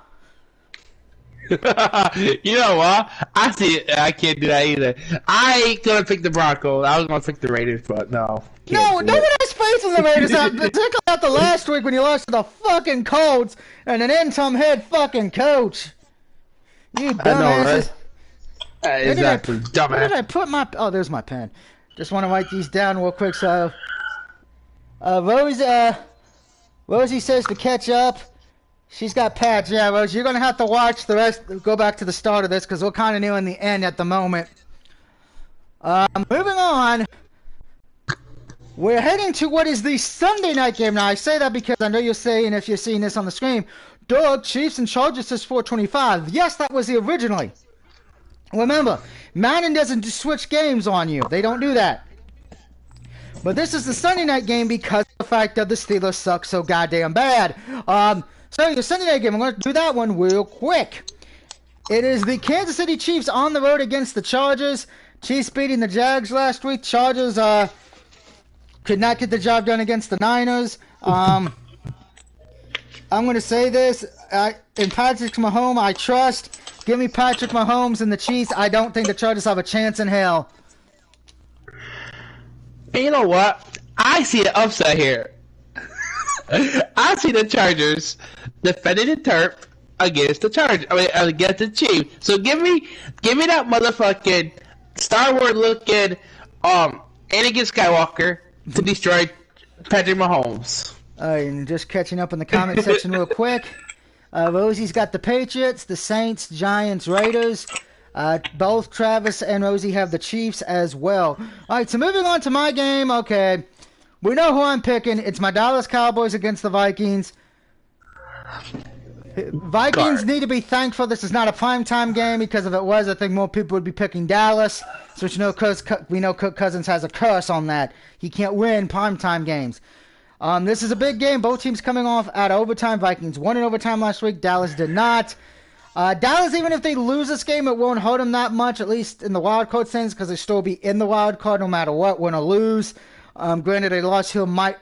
You know what? I see it. I can't do that either. I ain't gonna pick the Broncos. I was gonna pick the Raiders, but no. No one has faith in the Raiders, particularly after last week when you lost to the fucking Colts and an interim head fucking coach. You dumbasses. Exactly, dumbass. Where did I put my... Oh, there's my pen. Just want to write these down real quick. So, Rosie says to catch up. She's got Pats. Yeah, Rosie, you're going to have to watch the rest. Go back to the start of this because we're kind of near in the end at the moment. Moving on. We're heading to what is the Sunday night game. Now, I say that because I know you're saying, if you're seeing this on the screen, Doug, Chiefs and Chargers says 425. Yes, that was the originally. Remember, Madden doesn't switch games on you. They don't do that. But this is the Sunday night game because of the fact that the Steelers suck so goddamn bad. So your Sunday night game, I'm going to do that one real quick. It is the Kansas City Chiefs on the road against the Chargers. Chiefs beating the Jags last week. Chargers could not get the job done against the Niners. I'm going to say this. In Patrick Mahomes, I trust. Give me Patrick Mahomes and the Chiefs. I don't think the Chargers have a chance in hell. And you know what? I see an upset here. I see the Chargers defending the turf against the against the Chiefs. So give me that motherfucking Star Wars looking Anakin Skywalker to destroy Patrick Mahomes. And just catching up in the comment section real quick. Rosie's got the Patriots, the Saints, Giants, Raiders. Both Travis and Rosie have the Chiefs as well. All right, so moving on to my game. Okay, we know who I'm picking. It's my Dallas Cowboys against the Vikings. Vikings need to be thankful this is not a primetime game because if it was, I think more people would be picking Dallas. So we know Kirk Cousins has a curse on that. He can't win primetime games. This is a big game. Both teams coming off at overtime. Vikings won in overtime last week. Dallas did not. Dallas, even if they lose this game, it won't hurt them that much, at least in the wild card sense, because they still be in the wild card no matter what, win or lose. Granted, a loss here might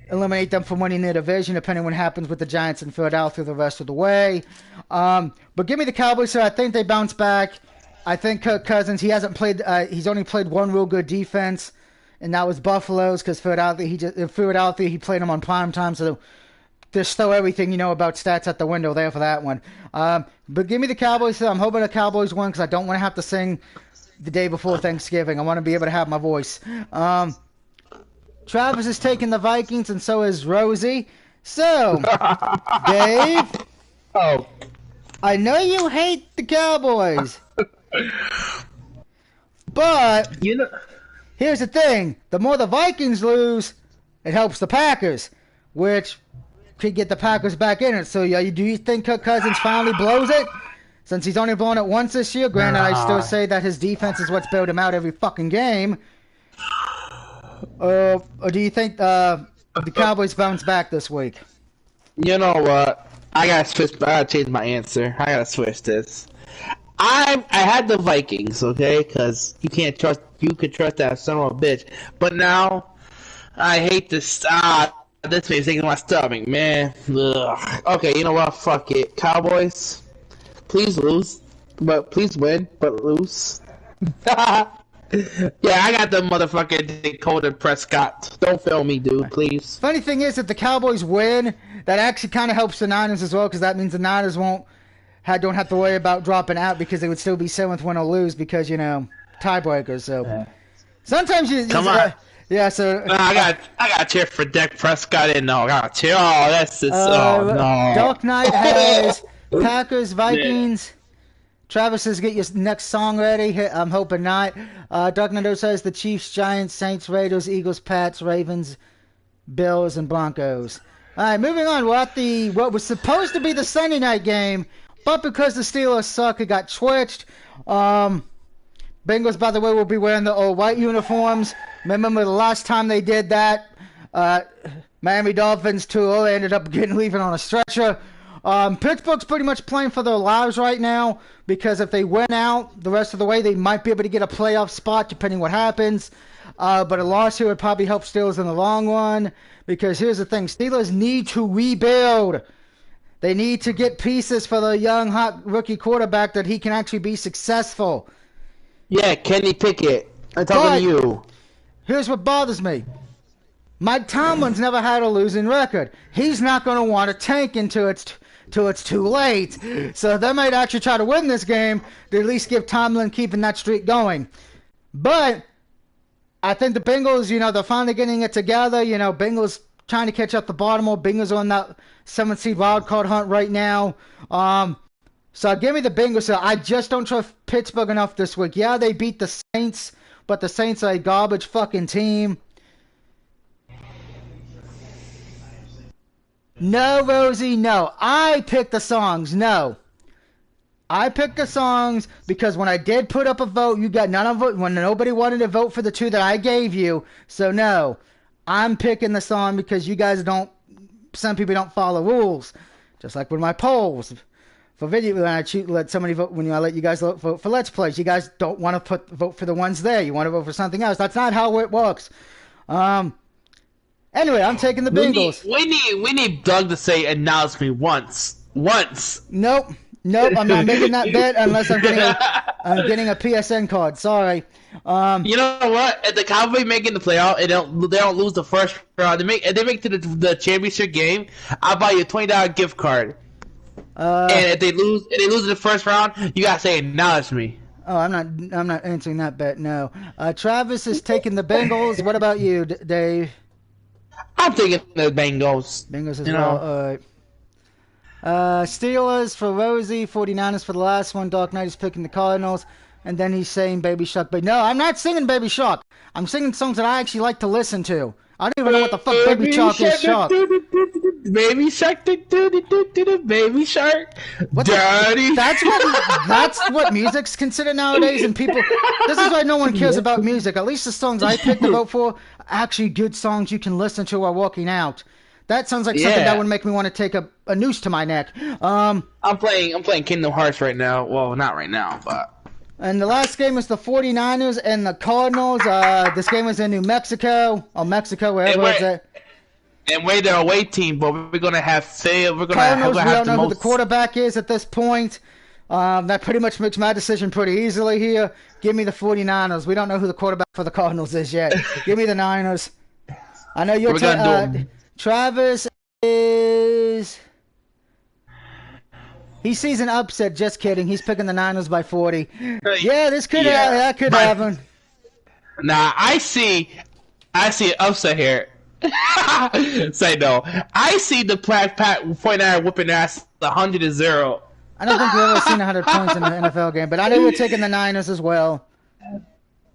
eliminate them from winning their division, depending on what happens with the Giants and Philadelphia the rest of the way. But give me the Cowboys, so I think they bounce back. I think Kirk Cousins, he's only played one real good defense, and that was Buffalo's, because Philadelphia, he played them on prime time, so just throw everything you know about stats at the window there for that one. But give me the Cowboys. So I'm hoping the Cowboys win because I don't want to have to sing the day before Thanksgiving. I want to be able to have my voice. Travis is taking the Vikings, and so is Rosie. So, Dave, I know you hate the Cowboys, but here's the thing. The more the Vikings lose, it helps the Packers, which could get the Packers back in it. So, do you think Kirk Cousins finally blows it? Since he's only blown it once this year. Granted, I still say that his defense is what's bailed him out every fucking game. Or do you think the Cowboys bounce back this week? You know what? I gotta change my answer. I gotta switch this. I had the Vikings, okay? Because you could trust that son of a bitch. But now, I hate this. This makes taking my stomach, man. Ugh. Okay, you know what? Fuck it. Cowboys, please lose. But please win, but lose. Yeah, I got the motherfucking Dakota Prescott. Don't fail me, dude, please. Funny thing is, if the Cowboys win, that actually kind of helps the Niners as well, because that means the Niners don't have to worry about dropping out because they would still be 7th win or lose because, tiebreakers. So sometimes you come on. Yeah, so I got cheer for Dak Prescott and no, I got cheer. Oh, that's just no. Dark Knight has Packers, Vikings. Travis says, get your next song ready. I'm hoping not. Dark Knight says the Chiefs, Giants, Saints, Raiders, Eagles, Pats, Ravens, Bills, and Broncos. All right, moving on. We're at what was supposed to be the Sunday night game, but because the Steelers suck, it got switched. Bengals, by the way, will be wearing the old white uniforms. Remember the last time they did that? Miami Dolphins too ended up leaving on a stretcher. Pittsburgh's pretty much playing for their lives right now because if they win out the rest of the way, they might be able to get a playoff spot depending what happens. But a loss here would probably help Steelers in the long run because here's the thing. Steelers need to rebuild. They need to get pieces for the young, hot rookie quarterback that he can actually be successful. Yeah, Kenny Pickett. I'm talking to you. Here's what bothers me. Mike Tomlin's never had a losing record. He's not going to want to tank until it's too late. So they might actually try to win this game to at least give Tomlin keeping that streak going. But I think the Bengals, they're finally getting it together. Bengals trying to catch up to Baltimore. Bengals are on that 7th seed wild card hunt right now. So give me the Bengals. I just don't trust Pittsburgh enough this week. Yeah, they beat the Saints, but the Saints are a garbage fucking team. No, Rosie, no. I picked the songs. No. I picked the songs because when I did put up a vote, you got none of it when nobody wanted to vote for the two that I gave you. So no. I'm picking the song because you guys some people don't follow rules. Just like with my polls. For video, when I let somebody vote, when I let you guys vote for Let's Plays, you guys don't want to vote for the ones there. You want to vote for something else. That's not how it works. Anyway, I'm taking the Bengals. We need Doug to say "announce me" once. Nope. I'm not making that bet unless I'm getting a PSN card. Sorry. You know what? If the Cowboys make it in the playoff, they don't lose the first round. They make to the championship game. I'll buy you a $20 gift card. And if they lose in the first round, you gotta say "acknowledge me." Oh, I'm not answering that bet. No. Travis is taking the Bengals. What about you, Dave? I'm taking the Bengals. Bengals as well. All right. Steelers for Rosie. 49ers for the last one. Dark Knight is picking the Cardinals. And then he's saying Baby Shark. But no, I'm not singing Baby Shark. I'm singing songs that I actually like to listen to. I don't even know what the fuck Baby Shark is. Shark. Baby Shark. Baby Shark. Daddy. That's what music's considered nowadays. And people. This is why no one cares about music. At least the songs I picked to vote for are actually good songs you can listen to while walking out. That sounds like something that would make me want to take a noose to my neck. I'm playing Kingdom Hearts right now. Well, not right now, but. And the last game is the 49ers and the Cardinals. This game is in New Mexico, or Mexico, wherever it's at. And we're the away team, but we're gonna have Cardinals. We don't know who the quarterback is at this point. That pretty much makes my decision pretty easily here. Give me the 49ers. We don't know who the quarterback for the Cardinals is yet. Give me the Niners. I know you're Travis is. He sees an upset. Just kidding. He's picking the Niners by 40. Yeah, this could happen. Nah, I see an upset here. Say no. I see the Black Pat 49 whooping ass 100-0. I don't think we've ever seen 100 points in an NFL game, but I know we're taking the Niners as well.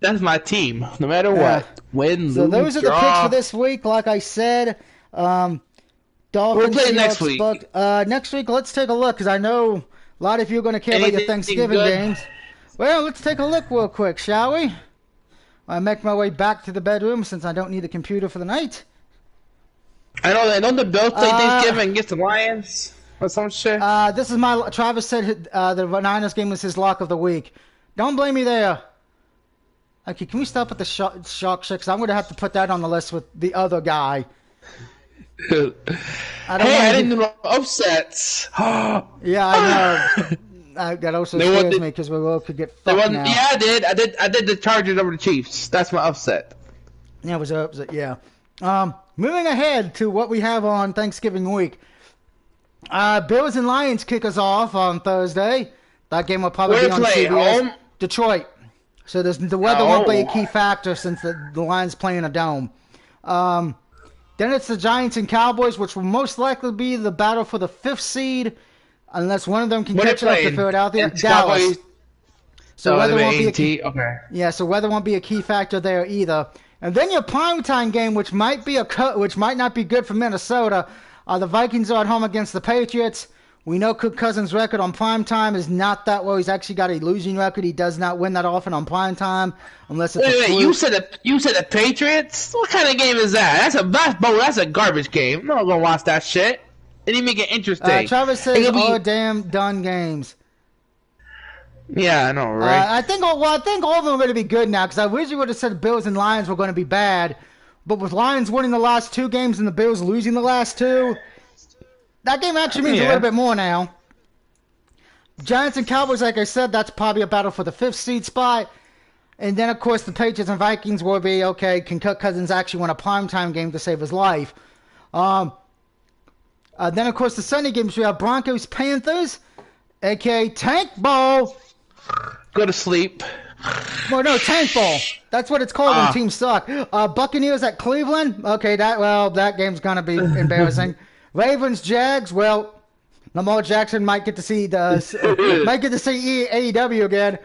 That's my team, no matter what. Win, so lose, those are draw. the picks for this week. Like I said, Dolphins. We'll play next week. Next week, let's take a look because I know a lot of you are going to care about your Thanksgiving games. Well, let's take a look real quick, shall we? I make my way back to the bedroom since I don't need a computer for the night. I know. Don't the Bills play Thanksgiving against the Lions or some shit? This is my. Travis said the Niners game was his lock of the week. Don't blame me there. Okay, can we stop at the shark shit? Because I'm going to have to put that on the list with the other guy. I didn't know upsets. Yeah, I know. That also scares me because we all could get fucked now. Yeah, I did the Chargers over the Chiefs. That's my upset. Yeah, it was an upset, yeah. Moving ahead to what we have on Thanksgiving week. Bills and Lions kick us off on Thursday. That game will probably be on CBS. Home? Detroit. So the weather won't be a key factor since the Lions play in a dome. Then it's the Giants and Cowboys, which will most likely be the battle for the 5th seed, unless one of them can catch up to Philadelphia. Dallas. So weather won't be so weather won't be a key factor there either. And then your primetime game, which might not be good for Minnesota. The Vikings are at home against the Patriots. We know Kirk Cousins' record on primetime is not that well. He's actually got a losing record. He does not win that often on primetime unless it's Wait, a fluke. you said the Patriots? What kind of game is that? That's a garbage game. I'm not gonna watch that shit. It didn't make it interesting. Travis says, "Oh, damn, done games." Yeah, I know, right? I think all of them are going to be good now because I originally would have said Bills and Lions were going to be bad, but with Lions winning the last 2 games and the Bills losing the last 2, that game actually means a little bit more now. Giants and Cowboys, like I said, that's probably a battle for the 5th seed spot. And then, of course, the Patriots and Vikings will be, okay, can Kirk Cousins actually win a primetime game to save his life? Then, of course, the Sunday games, we have Broncos-Panthers, a.k.a. Tank Bowl. Go to sleep. Well, no, Tank Bowl. That's what it's called when teams suck. Buccaneers at Cleveland. Okay, that game's going to be embarrassing. Ravens-Jags. Well, Lamar Jackson might get to see AEW again.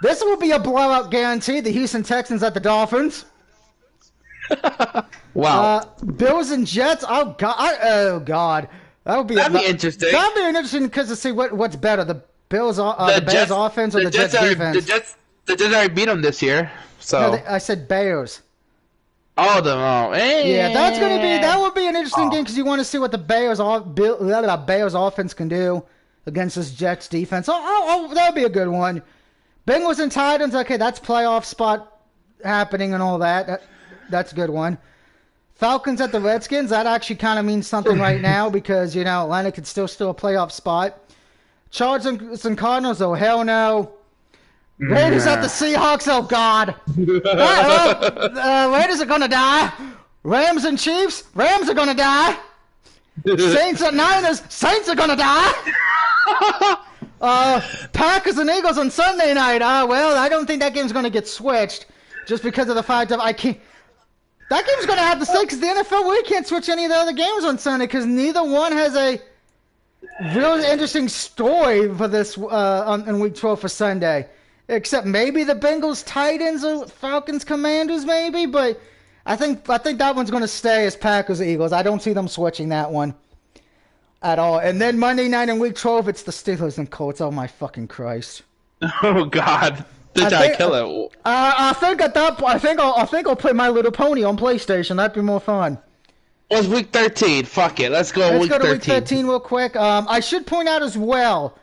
This will be a blowout guarantee. The Houston Texans at the Dolphins. Wow. Bills and Jets. Oh God. That'd be interesting. That'd be interesting because to see what's better, the Bills, the Bears offense or the Jets defense. The Jets already beat them this year. So no, I said Bears. Yeah, that would be an interesting game because you want to see what the Bears offense can do against this Jets defense. That would be a good one. Bengals and Titans. Okay, that's playoff spot happening and all that. That's a good one. Falcons at the Redskins. That actually kind of means something right now because Atlanta could still a playoff spot. Chargers and Cardinals. Oh hell no. Raiders at the Seahawks. Oh God. Raiders are gonna die. Rams and Chiefs. Rams are gonna die. Saints at Niners. Saints are gonna die. Packers and Eagles on Sunday night. Well, I don't think that game's gonna get switched just because of the fact that I can't. That game's gonna have to stay because the NFL we can't switch any of the other games on Sunday because neither one has a really interesting story for this in Week 12 for Sunday. Except maybe the Bengals, Titans, or Falcons, Commanders, maybe. But I think that one's going to stay as Packers, Eagles. I don't see them switching that one at all. And then Monday night in Week 12, it's the Steelers and Colts. Oh my fucking Christ! Oh God, did I kill it? I think I'll play My Little Pony on PlayStation. That'd be more fun. It was Week 13. Fuck it. Let's go to Week 13 real quick. I should point out as well,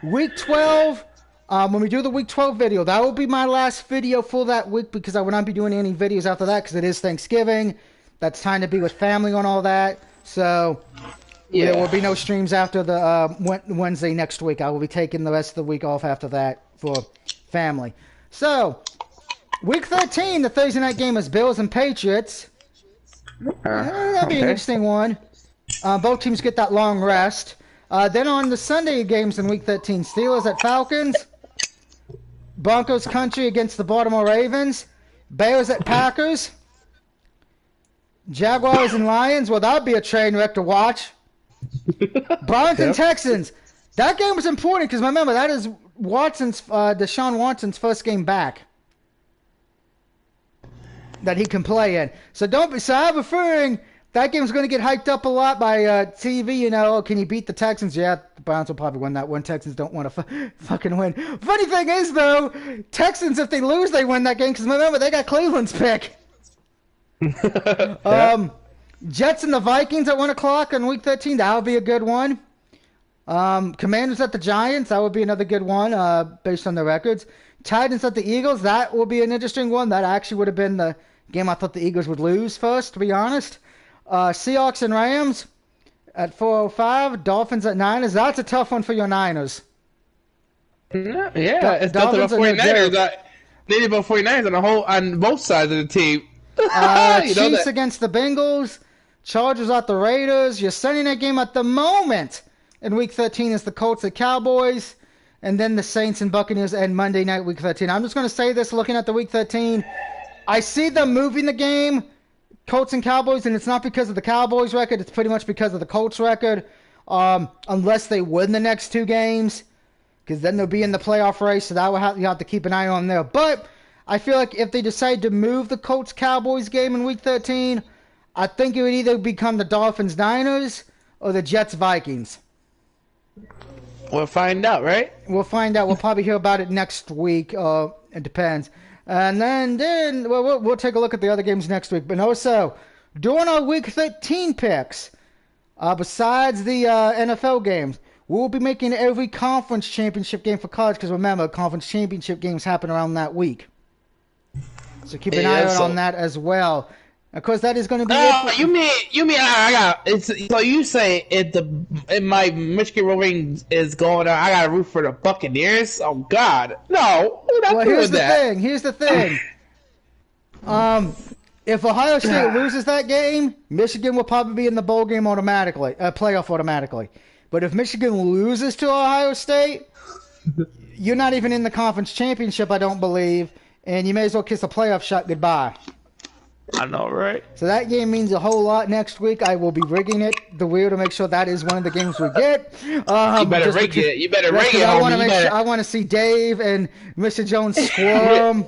Week 12. When we do the Week 12 video, that will be my last video for that week because I will not be doing any videos after that because it is Thanksgiving. That's time to be with family and all that. So, there will be no streams after the Wednesday next week. I will be taking the rest of the week off after that for family. So, Week 13, the Thursday night game is Bills and Patriots. That'll be an interesting one. Both teams get that long rest. Then on the Sunday games in Week 13, Steelers at Falcons. Broncos country against the Baltimore Ravens. Bears at Packers. Jaguars and Lions. Well, that would be a train wreck to watch. Browns and Texans. That game was important because remember, that is Deshaun Watson's first game back that he can play in. So I have a feeling that game's going to get hyped up a lot by TV. Can you beat the Texans? Yeah, the Browns will probably win that one. Texans don't want to fucking win. Funny thing is, though, Texans, if they lose, they win that game because remember, they got Cleveland's pick. Jets and the Vikings at 1 o'clock on Week 13. That would be a good one. Commanders at the Giants. That would be another good one based on the records. Titans at the Eagles. That will be an interesting one. That actually would have been the game I thought the Eagles would lose first, to be honest. Seahawks and Rams at 4:05. Dolphins at Niners. That's a tough one for your Niners. Yeah, it's nothing about 49ers. They need about 49ers on both sides of the team. Chiefs against the Bengals. Chargers at the Raiders. Your Sunday night game at the moment in Week 13 is the Colts at Cowboys. And then the Saints and Buccaneers and Monday night Week 13. I'm just going to say this looking at the Week 13. I see them moving the game. Colts and Cowboys, and it's not because of the Cowboys record. It's pretty much because of the Colts record. Unless they win the next 2 games, because then they'll be in the playoff race, so that you have to keep an eye on there. But I feel like if they decide to move the Colts-Cowboys game in Week 13, I think it would either become the Dolphins Niners or the Jets Vikings. We'll find out, right? We'll find out. We'll probably hear about it next week. It depends. And then we'll take a look at the other games next week. But also, during our Week 13 picks, besides the NFL games, we'll be making every conference championship game for college. Because remember, conference championship games happen around that week. So keep an eye out on that as well. Of course, that is going to be. You mean I got it's so you say if my Michigan Wolverines is going on, I got to root for the Buccaneers? Oh God, no! Well, here's the thing. Here's the thing. If Ohio State loses that game, Michigan will probably be in the bowl game automatically, playoff automatically. But if Michigan loses to Ohio State, you're not even in the conference championship, I don't believe, and you may as well kiss a playoff shot goodbye. I know, right? So that game means a whole lot next week. I will be rigging it the wheel to make sure that is one of the games we get. You better rig it. You better rig it. I want to see Dave and Mr. Jones squirm.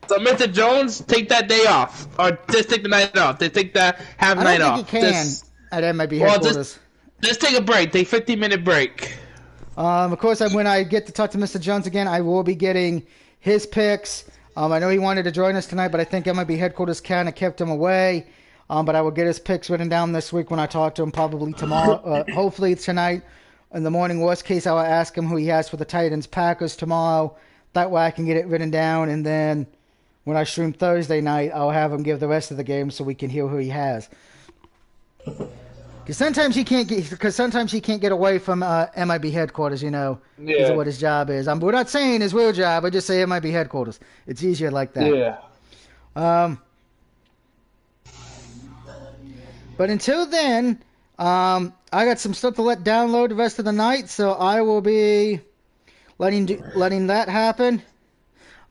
So Mr. Jones, take that day off, or just take the night off. They take that half night off. I don't think he can. That might be headquarters. Just take a break. Take a 15-minute break. Of course, when I get to talk to Mr. Jones again, I will be getting his picks. I know he wanted to join us tonight, but I think MIB headquarters kind of kept him away. But I will get his picks written down this week when I talk to him, probably tomorrow. Hopefully tonight in the morning. Worst case, I will ask him who he has for the Titans Packers tomorrow. That way I can get it written down. And then when I stream Thursday night, I'll have him give the rest of the game so we can hear who he has. Because sometimes he can't get away from MIB headquarters, you know. Yeah. Is what his job is. We're not saying his real job. I just say MIB headquarters. It's easier like that. Yeah. But until then, I got some stuff to let download the rest of the night, so I will be letting that happen.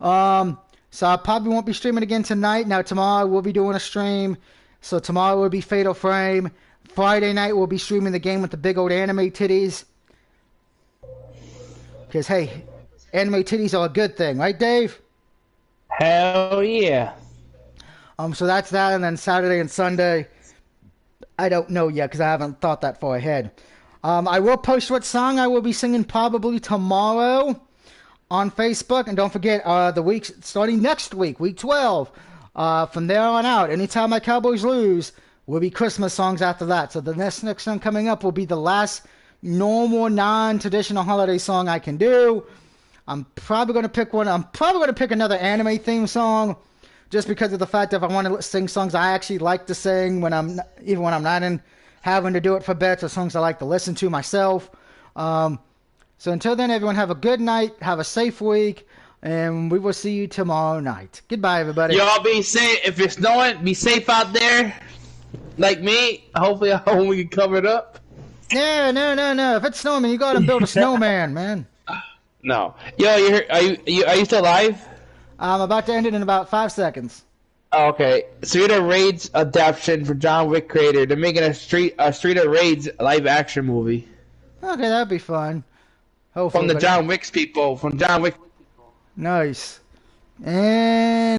So I probably won't be streaming again tonight. Now tomorrow we'll be doing a stream. So tomorrow will be Fatal Frame. Friday night we'll be streaming the game with the big old anime titties. Because hey, anime titties are a good thing, right, Dave? Hell yeah. So that's that, and then Saturday and Sunday, I don't know yet because I haven't thought that far ahead. I will post what song I will be singing probably tomorrow on Facebook, and don't forget the weeks starting next week, week 12. From there on out, anytime my Cowboys lose, will be Christmas songs after that. So the next song coming up will be the last normal, non-traditional holiday song I can do. I'm probably going to pick one. I'm probably going to pick another anime theme song, just because of the fact that if I want to sing songs I actually like to sing even when I'm not in having to do it for bets, or songs I like to listen to myself. So until then, everyone have a good night, have a safe week, and we will see you tomorrow night. Goodbye, everybody. Y'all be safe. If it's snowing, be safe out there. Like me, hopefully we can cover it up. No. If it's snowing, you gotta build a snowman, man. No. Yo, are you still live? I'm about to end it in about 5 seconds. Oh, okay. Street of Rage adaptation for John Wick creator. They're making a Street of Rage live action movie. Okay, that'd be fun. Hopefully. From John Wick people. Nice. And